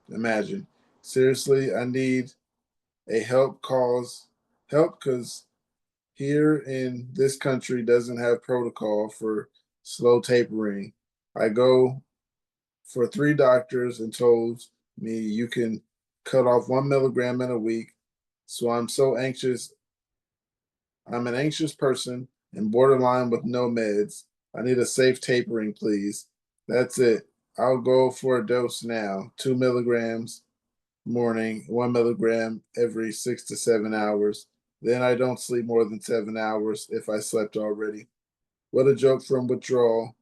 imagine? Seriously, I need a help because here in this country doesn't have protocol for slow tapering. I go for three doctors and told me you can cut off 1 milligram in a week. So I'm an anxious person and borderline with no meds. I need a safe tapering, please. That's it. I'll go for a dose now. 2 milligrams morning, 1 milligram every 6 to 7 hours. Then I don't sleep more than 7 hours if I slept already. What a joke from withdrawal.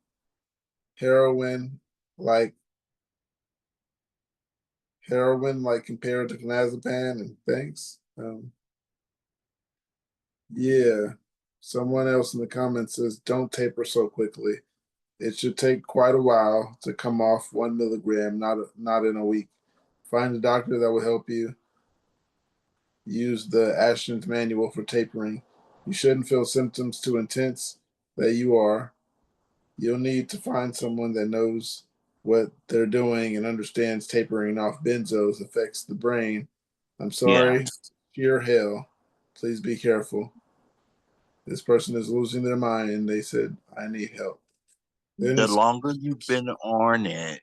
Heroin like compared to clonazepam and thanks. Yeah. Someone else in the comments says don't taper so quickly. It should take quite a while to come off 1 milligram, not in a week. Find a doctor that will help you. Use the Ashton's manual for tapering. You shouldn't feel symptoms too intense that you are. You'll need to find someone that knows what they're doing and understands tapering off benzos affects the brain. I'm Yeah. sorry. Sheer hell. Please be careful. This person is losing their mind and they said, I need help. Then The it's longer you've been on it,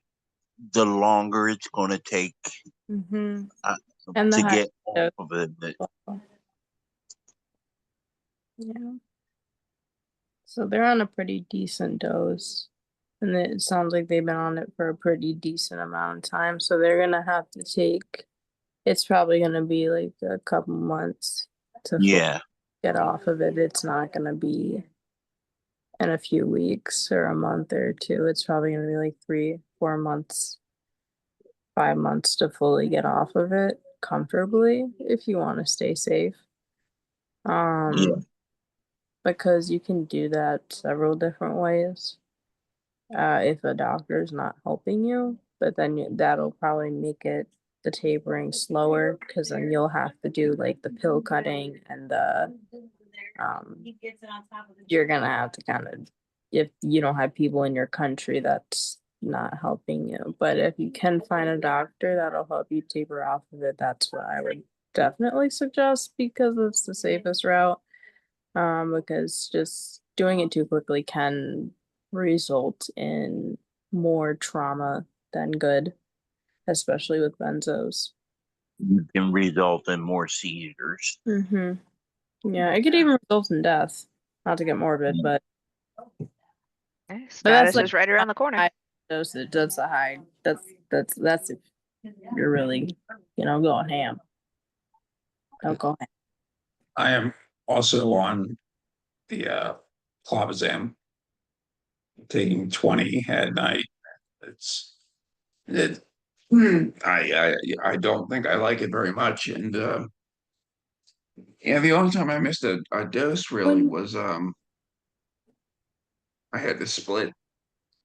the longer it's going to take Mm-hmm. And the to high get off dose. of it. Yeah. So they're on a pretty decent dose. And it sounds like they've been on it for a pretty decent amount of time. So they're gonna have to take, it's probably gonna be like a couple months to Yeah. get off of it. It's not gonna be in a few weeks or a month or two. It's probably gonna be like 3, 4 months, 5 months to fully get off of it comfortably if you want to stay safe. Yeah. Because you can do that several different ways. If a doctor's not helping you, but then that'll probably make it the tapering slower because then you'll have to do like the pill cutting and the you're gonna have to kind of, if you don't have people in your country that's not helping you, but if you can find a doctor that'll help you taper off of it, that's what I would definitely suggest because it's the safest route. Because just doing it too quickly can result in more trauma than good, especially with benzos. You can result in more seizures. Mm-hmm. Yeah, it could even result in death. Not to get morbid, but Okay, that's status like is right around the corner. high dosage. That's a high. That's if you're really, going ham. Don't go ham. I am also on the clobazam, taking 20 at night. It's it. I don't think I like it very much, and yeah, the only time I missed a dose really was I had to split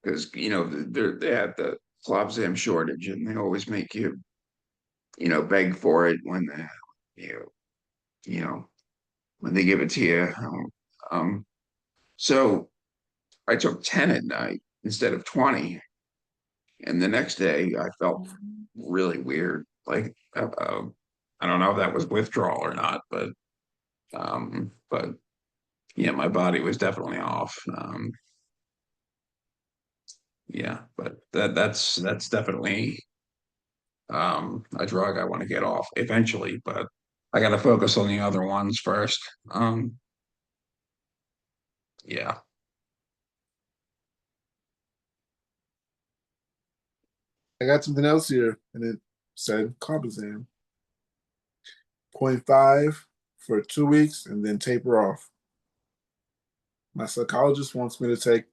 because they had the clobazam shortage, and they always make you beg for it when you you know when they give it to you. Um, so I took 10 at night instead of 20, and the next day I felt really weird. Like I don't know if that was withdrawal or not, but yeah, my body was definitely off. Yeah, but that's definitely a drug I want to get off eventually, but I got to focus on the other ones first. Yeah. I got something else here, and it said carbazam. 0.5 for 2 weeks and then taper off. My psychologist wants me to take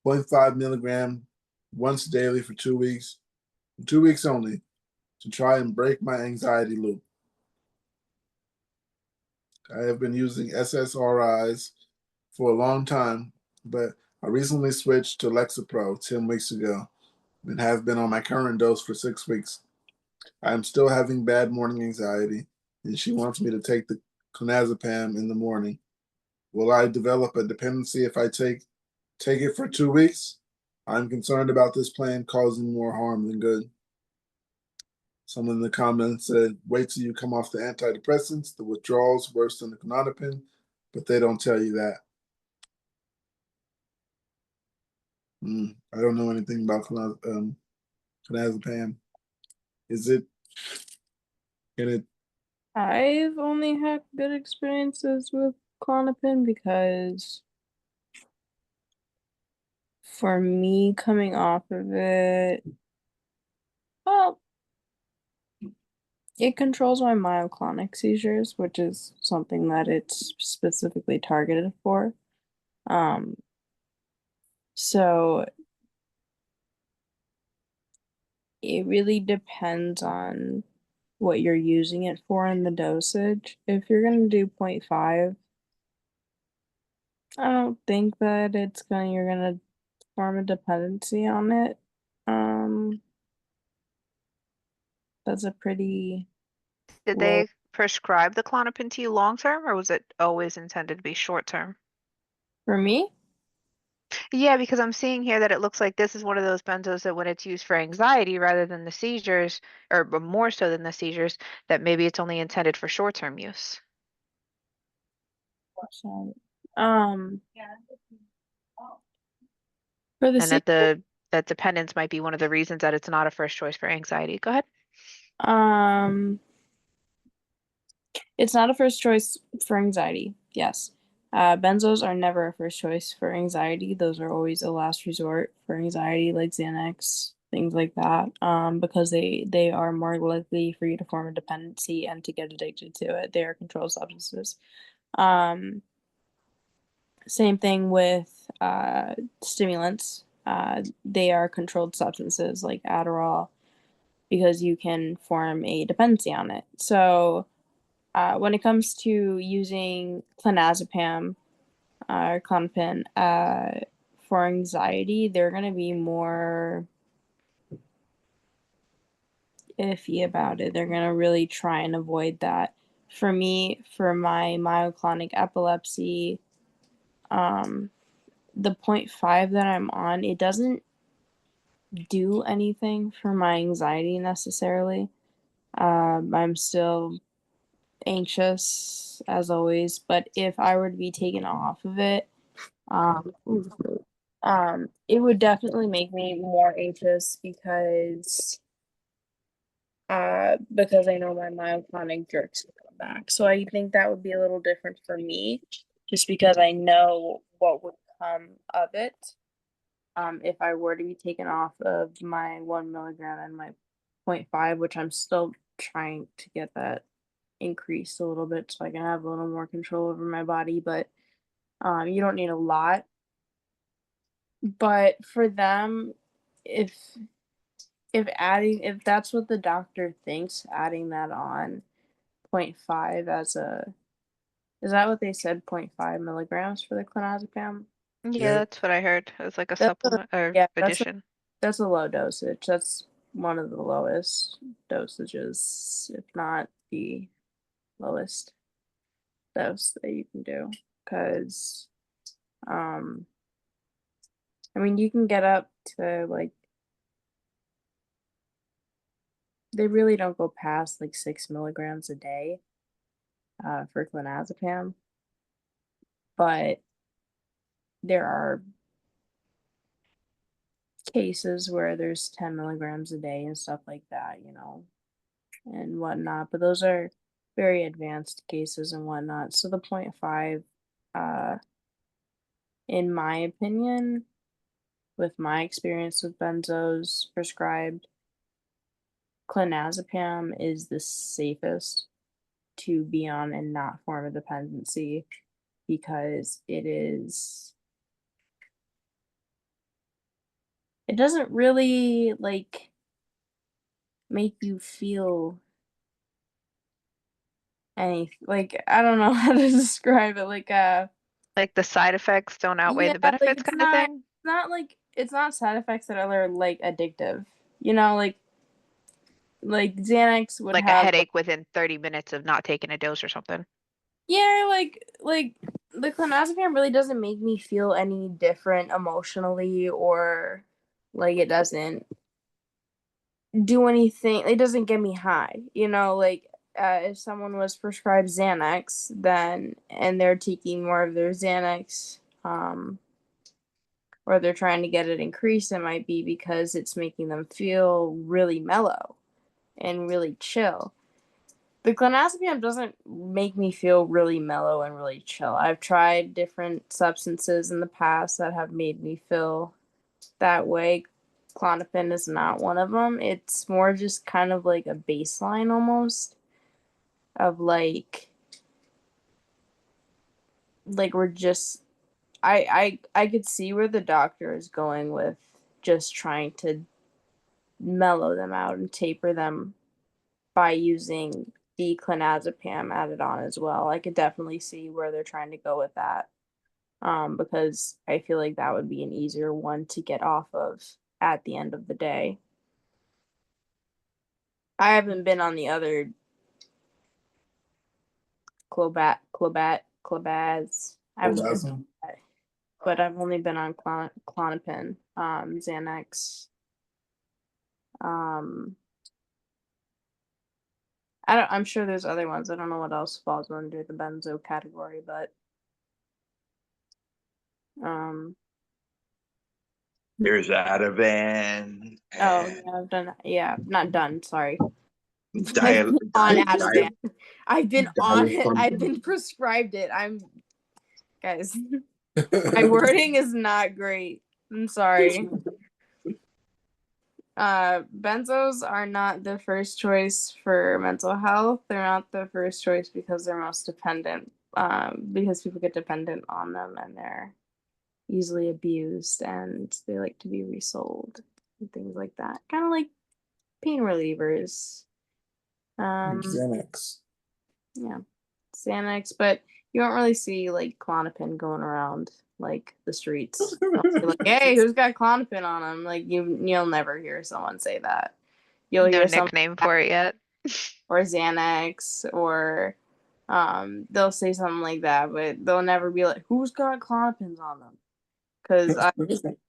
0.5 milligram once daily for 2 weeks, 2 weeks only, to try and break my anxiety loop. I have been using SSRIs for a long time, but I recently switched to Lexapro 10 weeks ago. and have been on my current dose for 6 weeks. I am still having bad morning anxiety, and she wants me to take the clonazepam in the morning. Will I develop a dependency if I take it for 2 weeks? I'm concerned about this plan causing more harm than good. Someone in the comments said, wait till you come off the antidepressants. The withdrawal's worse than the Klonopin, but they don't tell you that. I don't know anything about clonazepam. Is it? Can it? I've only had good experiences with Klonopin because for me coming off of it, well, it controls my myoclonic seizures, which is something that it's specifically targeted for. So it really depends on what you're using it for and the dosage. If you're gonna do 0.5, I don't think that you're gonna form a dependency on it. That's a pretty Did low. they prescribe the Klonopin to you long term, or was it always intended to be short term? For me? Yeah, because I'm seeing here that it looks like this is one of those benzos that when it's used for anxiety rather than the seizures, or more so than the seizures, that maybe it's only intended for short-term use. Sorry. For the And that dependence might be one of the reasons that it's not a first choice for anxiety. Go ahead. It's not a first choice for anxiety. Yes. Benzos are never a first choice for anxiety. Those are always a last resort for anxiety, like Xanax, things like that. Because they are more likely for you to form a dependency and to get addicted to it. They are controlled substances. Same thing with stimulants. They are controlled substances like Adderall because you can form a dependency on it. So when it comes to using clonazepam or Klonopin for anxiety, they're going to be more iffy about it. They're going to really try and avoid that. For me, for my myoclonic epilepsy, the 0.5 that I'm on, it doesn't do anything for my anxiety necessarily. I'm still anxious as always, but if I were to be taken off of it, it would definitely make me more anxious because I know my myoclonic jerks will come back. So I think that would be a little different for me, just because I know what would come of it. If I were to be taken off of my 1 milligram and my 0.5, which I'm still trying to get that increased a little bit so I can have a little more control over my body, but you don't need a lot. But for them, if if that's what the doctor thinks, adding that on 0.5 as a is that what they said, 0.5 milligrams for the clonazepam? Yeah, Yeah. that's what I heard. It was like a That's a, supplement or yeah, addition. that's a low dosage. That's one of the lowest dosages, if not the lowest dose that you can do. Because, I mean, you can get up to like, they really don't go past like 6 milligrams a day for clonazepam. But there are cases where there's 10 milligrams a day and stuff like that, and whatnot. But those are very advanced cases and whatnot. So the 0.5, in my opinion, with my experience with benzos prescribed, clonazepam is the safest to be on and not form a dependency because it doesn't really like make you feel any like I don't know how to describe it Like the side effects don't outweigh yeah, the like benefits it's kind of thing. not like it's not side effects that are like addictive. You know, like Xanax would Like a have headache within 30 minutes of not taking a dose or something. yeah, like the clonazepam really doesn't make me feel any different emotionally or like it doesn't do anything. It doesn't get me high. You know, like if someone was prescribed Xanax, then and they're taking more of their Xanax, or they're trying to get it increased, it might be because it's making them feel really mellow and really chill. The clonazepam doesn't make me feel really mellow and really chill. I've tried different substances in the past that have made me feel that way. Klonopin is not one of them. It's more just kind of like a baseline almost of like we're just I could see where the doctor is going with just trying to mellow them out and taper them by using the clonazepam added on as well. I could definitely see where they're trying to go with that. Because I feel like that would be an easier one to get off of at the end of the day. I haven't been on the other Clobaz. I haven't been on that, but I've only been on Klonopin, Xanax. I'm sure there's other ones. I don't know what else falls under the benzo category, but There's Ativan. oh yeah, I've done not done, sorry. I've Dial, been on dial, Ativan. I've been on it. I've dial, been prescribed it. Guys, my wording is not great. I'm sorry. Benzos are not the first choice for mental health. They're not the first choice because they're most dependent. Because people get dependent on them and they're easily abused and they like to be resold and things like that. Kind of like pain relievers. Xanax. Yeah, Xanax, but you don't really see like Klonopin going around like the streets. Like, hey, who's got Klonopin on them? Like you'll never hear someone say that. You'll No hear someone nickname for it yet. or Xanax or they'll say something like that, but they'll never be like, who's got Klonopins on them? Because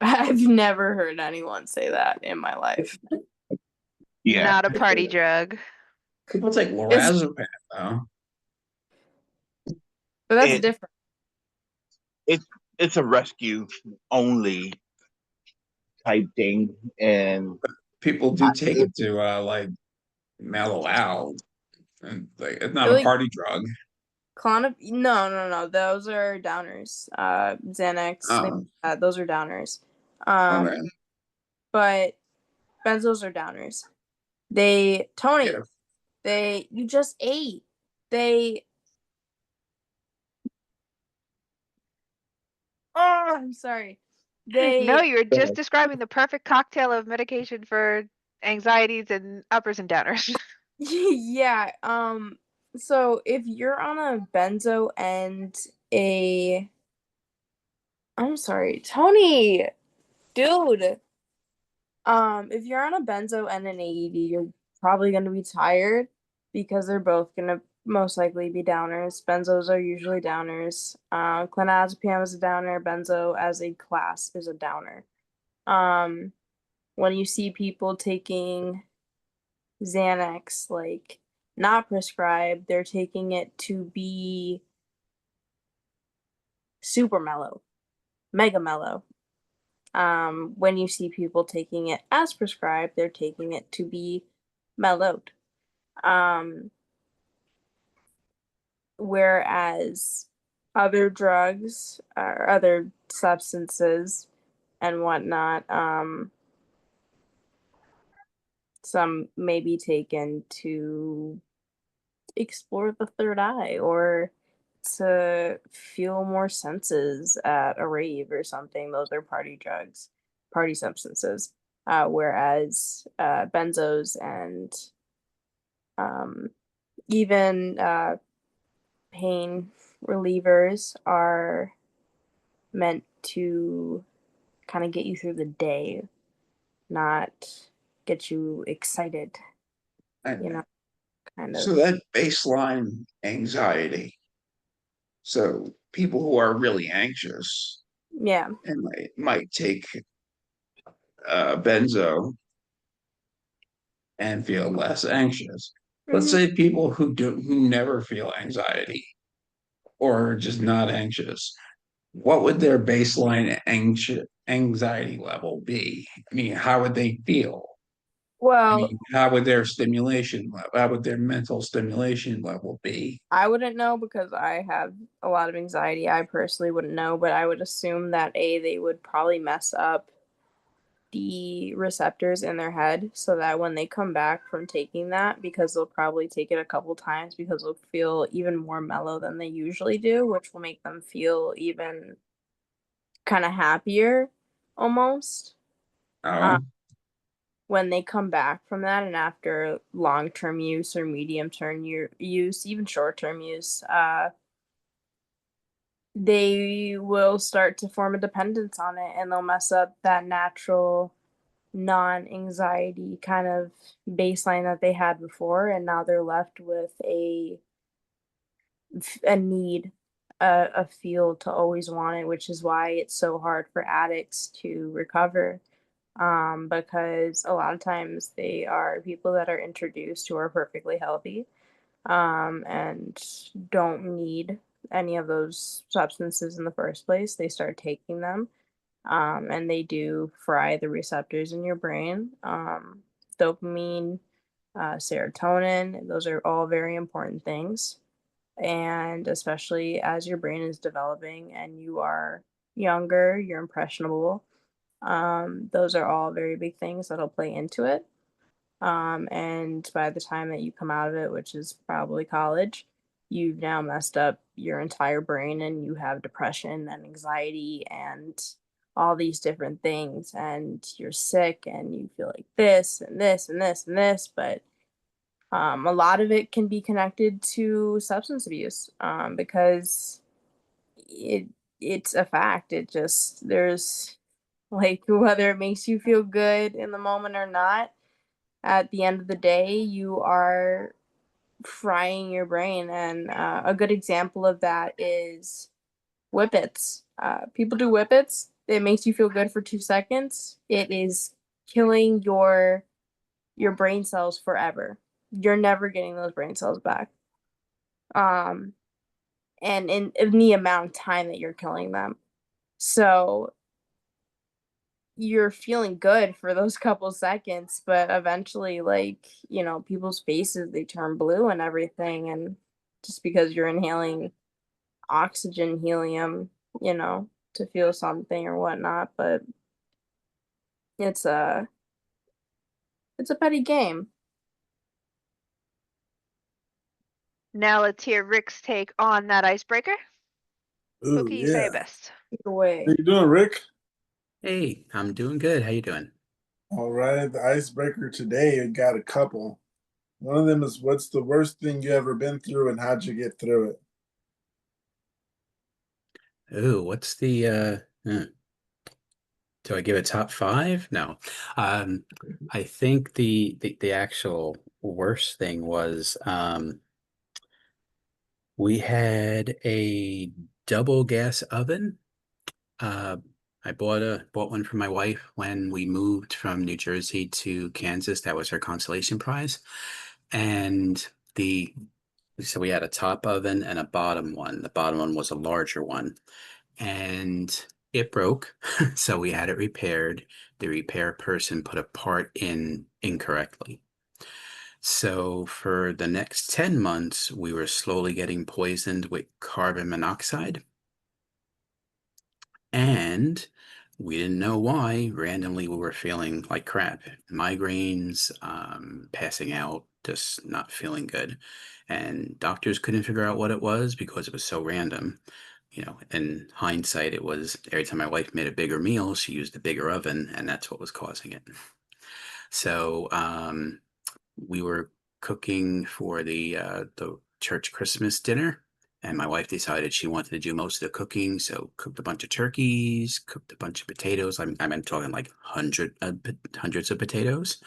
I've never heard anyone say that in my life. Yeah. Not a party drug. People take lorazepam though. But that's different. It's a rescue only type thing, and People do take it to like mellow out, and like it's not a party drug. No. Those are downers. Xanax, those are downers. Okay. But benzos are downers. Tony, you just ate. Oh, I'm sorry. No, you were just describing the perfect cocktail of medication for anxieties and uppers and downers. Yeah. So if you're on a benzo and I'm sorry, Tony, dude. If you're on a benzo and an AED, you're probably gonna be tired because they're both gonna most likely be downers. Benzos are usually downers. Clonazepam is a downer. Benzo as a class is a downer. When you see people taking Xanax, like not prescribed, they're taking it to be super mellow, mega mellow. When you see people taking it as prescribed, they're taking it to be mellowed. Whereas other drugs or other substances and whatnot, some may be taken to explore the third eye or to feel more senses at a rave or something. Those are party drugs, party substances. Whereas benzos and even pain relievers are meant to kind of get you through the day, not get you excited, you know, kind So of. that baseline anxiety. So people who are really anxious Yeah. and might take benzo and feel less anxious. Let's Hmm. say people who never feel anxiety or are just not anxious. What would their baseline anxiety level be? I mean, how would they feel? I Well, mean, how would their stimulation level, how would their mental stimulation level be? I wouldn't know because I have a lot of anxiety. I personally wouldn't know, but I would assume that they would probably mess up the receptors in their head so that when they come back from taking that, because they'll probably take it a couple times because they'll feel even more mellow than they usually do, which will make them feel even kind of happier almost. Uh, Oh, when they come back from that and after long-term use or medium-term use, even short-term use, they will start to form a dependence on it and they'll mess up that natural non-anxiety kind of baseline that they had before, and now they're left with a need, a feel to always want it, which is why it's so hard for addicts to recover. Because a lot of times they are people that are introduced who are perfectly healthy, and don't need any of those substances in the first place. They start taking them, and they do fry the receptors in your brain. Dopamine, serotonin, those are all very important things. And especially as your brain is developing and you are younger, you're impressionable. Those are all very big things that'll play into it. And by the time that you come out of it, which is probably college, you've now messed up your entire brain and you have depression and anxiety and all these different things. And you're sick and you feel like this and this and this and this. But a lot of it can be connected to substance abuse, because it it's a fact. It just, there's like, whether it makes you feel good in the moment or not, at the end of the day, you are frying your brain. And a good example of that is whippets. People do whippets. It makes you feel good for 2 seconds. It is killing your brain cells forever. You're never getting those brain cells back. Um, and in the amount of time that you're killing them. So you're feeling good for those couple seconds, but eventually, like, people's faces, they turn blue and everything. And just because you're inhaling oxygen, helium, to feel something or whatnot, but it's a it's a petty game. Now let's hear Rick's take on that icebreaker. Ooh, Pookie, you say it yeah. best. Either way. How you doing, Rick? Hey, I'm doing good. How you doing? All right. The icebreaker today, I got a couple. One of them is, what's the worst thing you ever been through and how'd you get through it? Oh, what's the do I give a top five? No. I think the actual worst thing was we had a double gas oven. Uh I bought one for my wife when we moved from New Jersey to Kansas. That was her consolation prize. And the so we had a top oven and a bottom one. The bottom one was a larger one. And it broke, so we had it repaired. The repair person put a part in incorrectly. So for the next 10 months, we were slowly getting poisoned with carbon monoxide. And we didn't know why. Randomly, we were feeling like crap. Migraines, passing out, just not feeling good. And doctors couldn't figure out what it was because it was so random. In hindsight, it was every time my wife made a bigger meal, she used a bigger oven, and that's what was causing it. So we were cooking for the church Christmas dinner, and my wife decided she wanted to do most of the cooking, so cooked a bunch of turkeys, cooked a bunch of potatoes. I'm talking like hundreds of potatoes.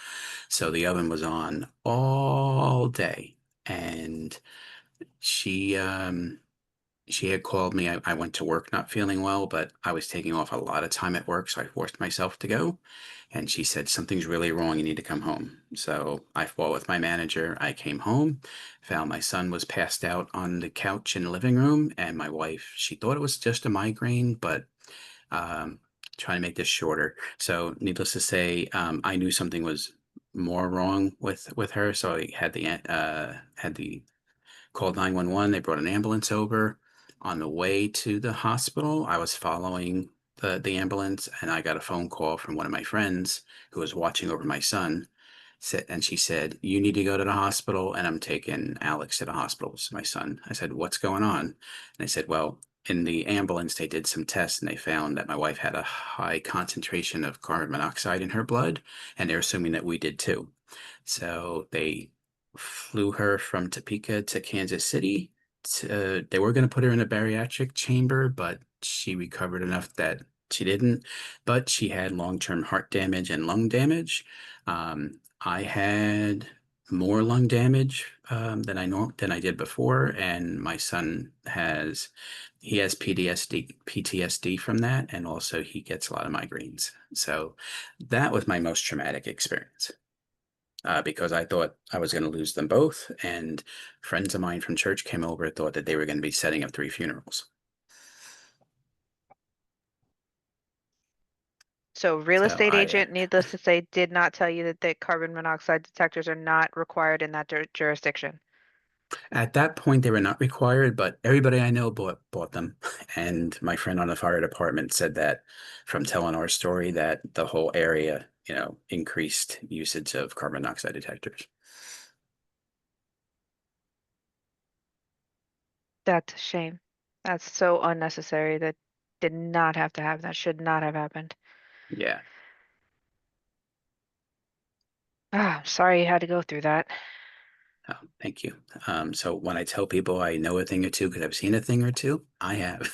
So the oven was on all day, and she she had called me. I went to work not feeling well, but I was taking off a lot of time at work, so I forced myself to go. And she said, something's really wrong. You need to come home. So I fought with my manager. I came home, found my son was passed out on the couch in the living room. And my wife, she thought it was just a migraine, but um, trying to make this shorter. So needless to say, I knew something was more wrong with her. So I had the called 911. They brought an ambulance over. On the way to the hospital, I was following the ambulance, and I got a phone call from one of my friends who was watching over my son. And she said, "You need to go to the hospital." And I'm taking Alex to the hospital. This is my son. I said, "What's going on?" And I said, "Well, in the ambulance, they did some tests and they found that my wife had a high concentration of carbon monoxide in her blood, and they're assuming that we did too." So they flew her from Topeka to Kansas City. They were going to put her in a bariatric chamber, but she recovered enough that she didn't. But she had long-term heart damage and lung damage. I had more lung damage than I did before, and my son has PTSD from that, and also he gets a lot of migraines. So that was my most traumatic experience. Because I thought I was going to lose them both. And friends of mine from church came over, thought that they were going to be setting up 3 funerals. So real So estate agent, needless to say, did not tell you that the carbon monoxide detectors are not required in that jurisdiction. At that point, they were not required, but everybody I know bought them. And my friend on the fire department said that from telling our story that the whole area, increased usage of carbon monoxide detectors. That's a shame. That's so unnecessary. That did not have to happen. That should not have happened. Yeah. Ah, sorry you had to go through that. Oh, thank you. So when I tell people I know a thing or two because I've seen a thing or two, I have.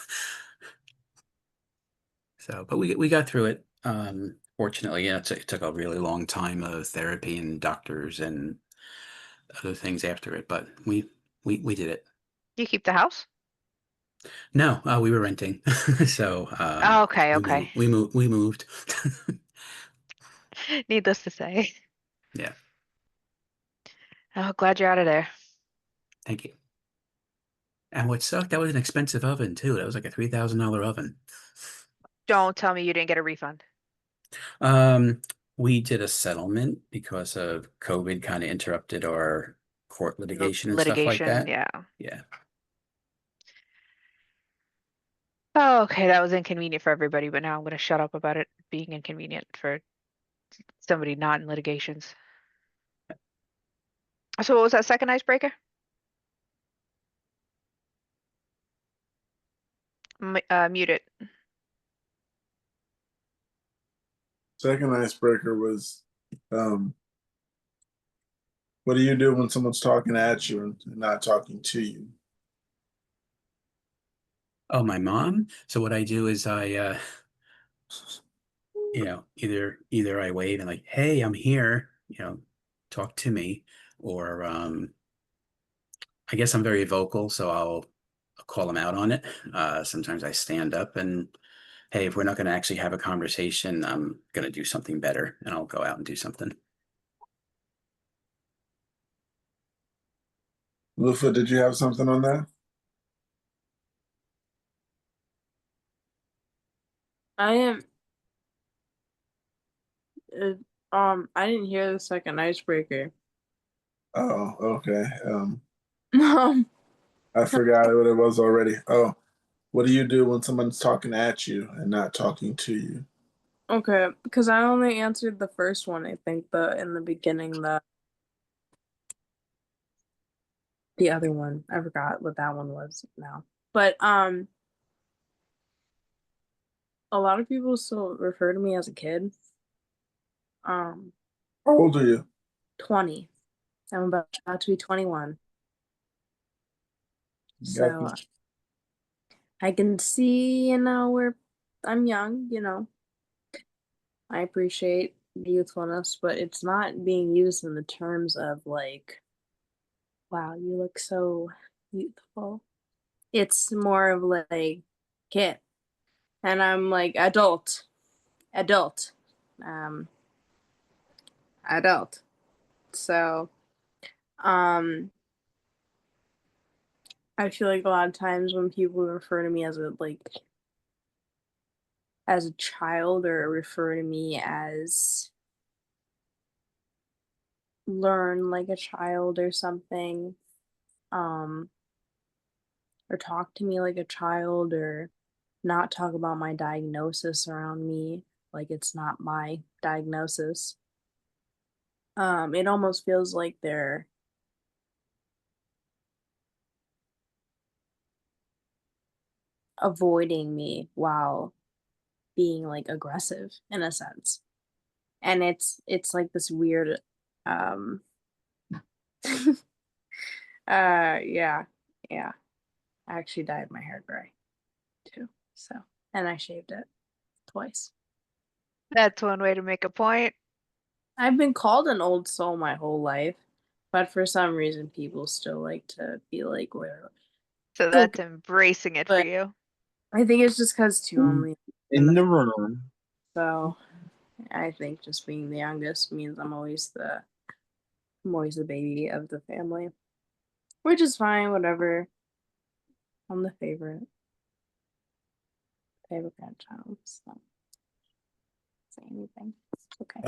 So, but we got through it. Fortunately, it took a really long time of therapy and doctors and other things after it, but we did it. You keep the house? No, we were renting, so Oh, okay, okay. we moved. Needless to say. Yeah, Oh, glad you're out of there. thank you. And what sucked, that was an expensive oven too. That was like a $3,000 oven. Don't tell me you didn't get a refund. We did a settlement because of COVID kind of interrupted our court litigation and stuff like Litigation, that. yeah. Yeah. Oh, okay, that was inconvenient for everybody, but now I'm gonna shut up about it being inconvenient for somebody not in litigations. So what was that second icebreaker? Mute it. Second icebreaker was, what do you do when someone's talking at you and not talking to you? Oh, my mom. So what I do is either I wave and like, "Hey, I'm here," talk to me, or I guess I'm very vocal, so I'll call them out on it. Sometimes I stand up and, "Hey, if we're not going to actually have a conversation, I'm going to do something better," and I'll go out and do something. Lufa, did you have something on that? I am. I didn't hear the second icebreaker. Oh, okay. Um, I forgot what it was already. Oh, what do you do when someone's talking at you and not talking to you? okay, because I only answered the first one. I think in the beginning the other one. I forgot what that one was now. But a lot of people still refer to me as a kid. How old are you? 20. I'm about to be 21. So I can see, where I'm young, I appreciate the youthfulness, but it's not being used in the terms of like, wow, you look so youthful. It's more of like kid. And I'm like adult. Um adult. So I feel like a lot of times when people refer to me as a child or refer to me as learn like a child or something, um or talk to me like a child or not talk about my diagnosis around me like it's not my diagnosis. It almost feels like they're avoiding me while being like aggressive in a sense. And it's like this weird um yeah. Yeah. I actually dyed my hair gray too. So, and I shaved it twice. That's one way to make a point. I've been called an old soul my whole life, but for some reason people still like to be like, where. So that's embracing it for But you. I think it's just because too only In the room. so I think just being the youngest means I'm always the baby of the family, which is fine. Whatever. I'm the favorite grandchild. So say anything. Okay.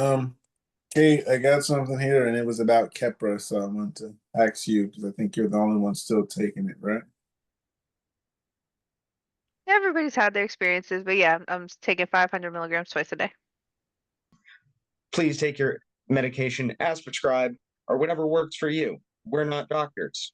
Kate, I got something here, and it was about Kepra, so I want to ask you because I think you're the only one still taking it, right? Everybody's had their experiences, but yeah, I'm taking 500 milligrams twice a day. Please take your medication as prescribed or whatever works for you. We're not doctors.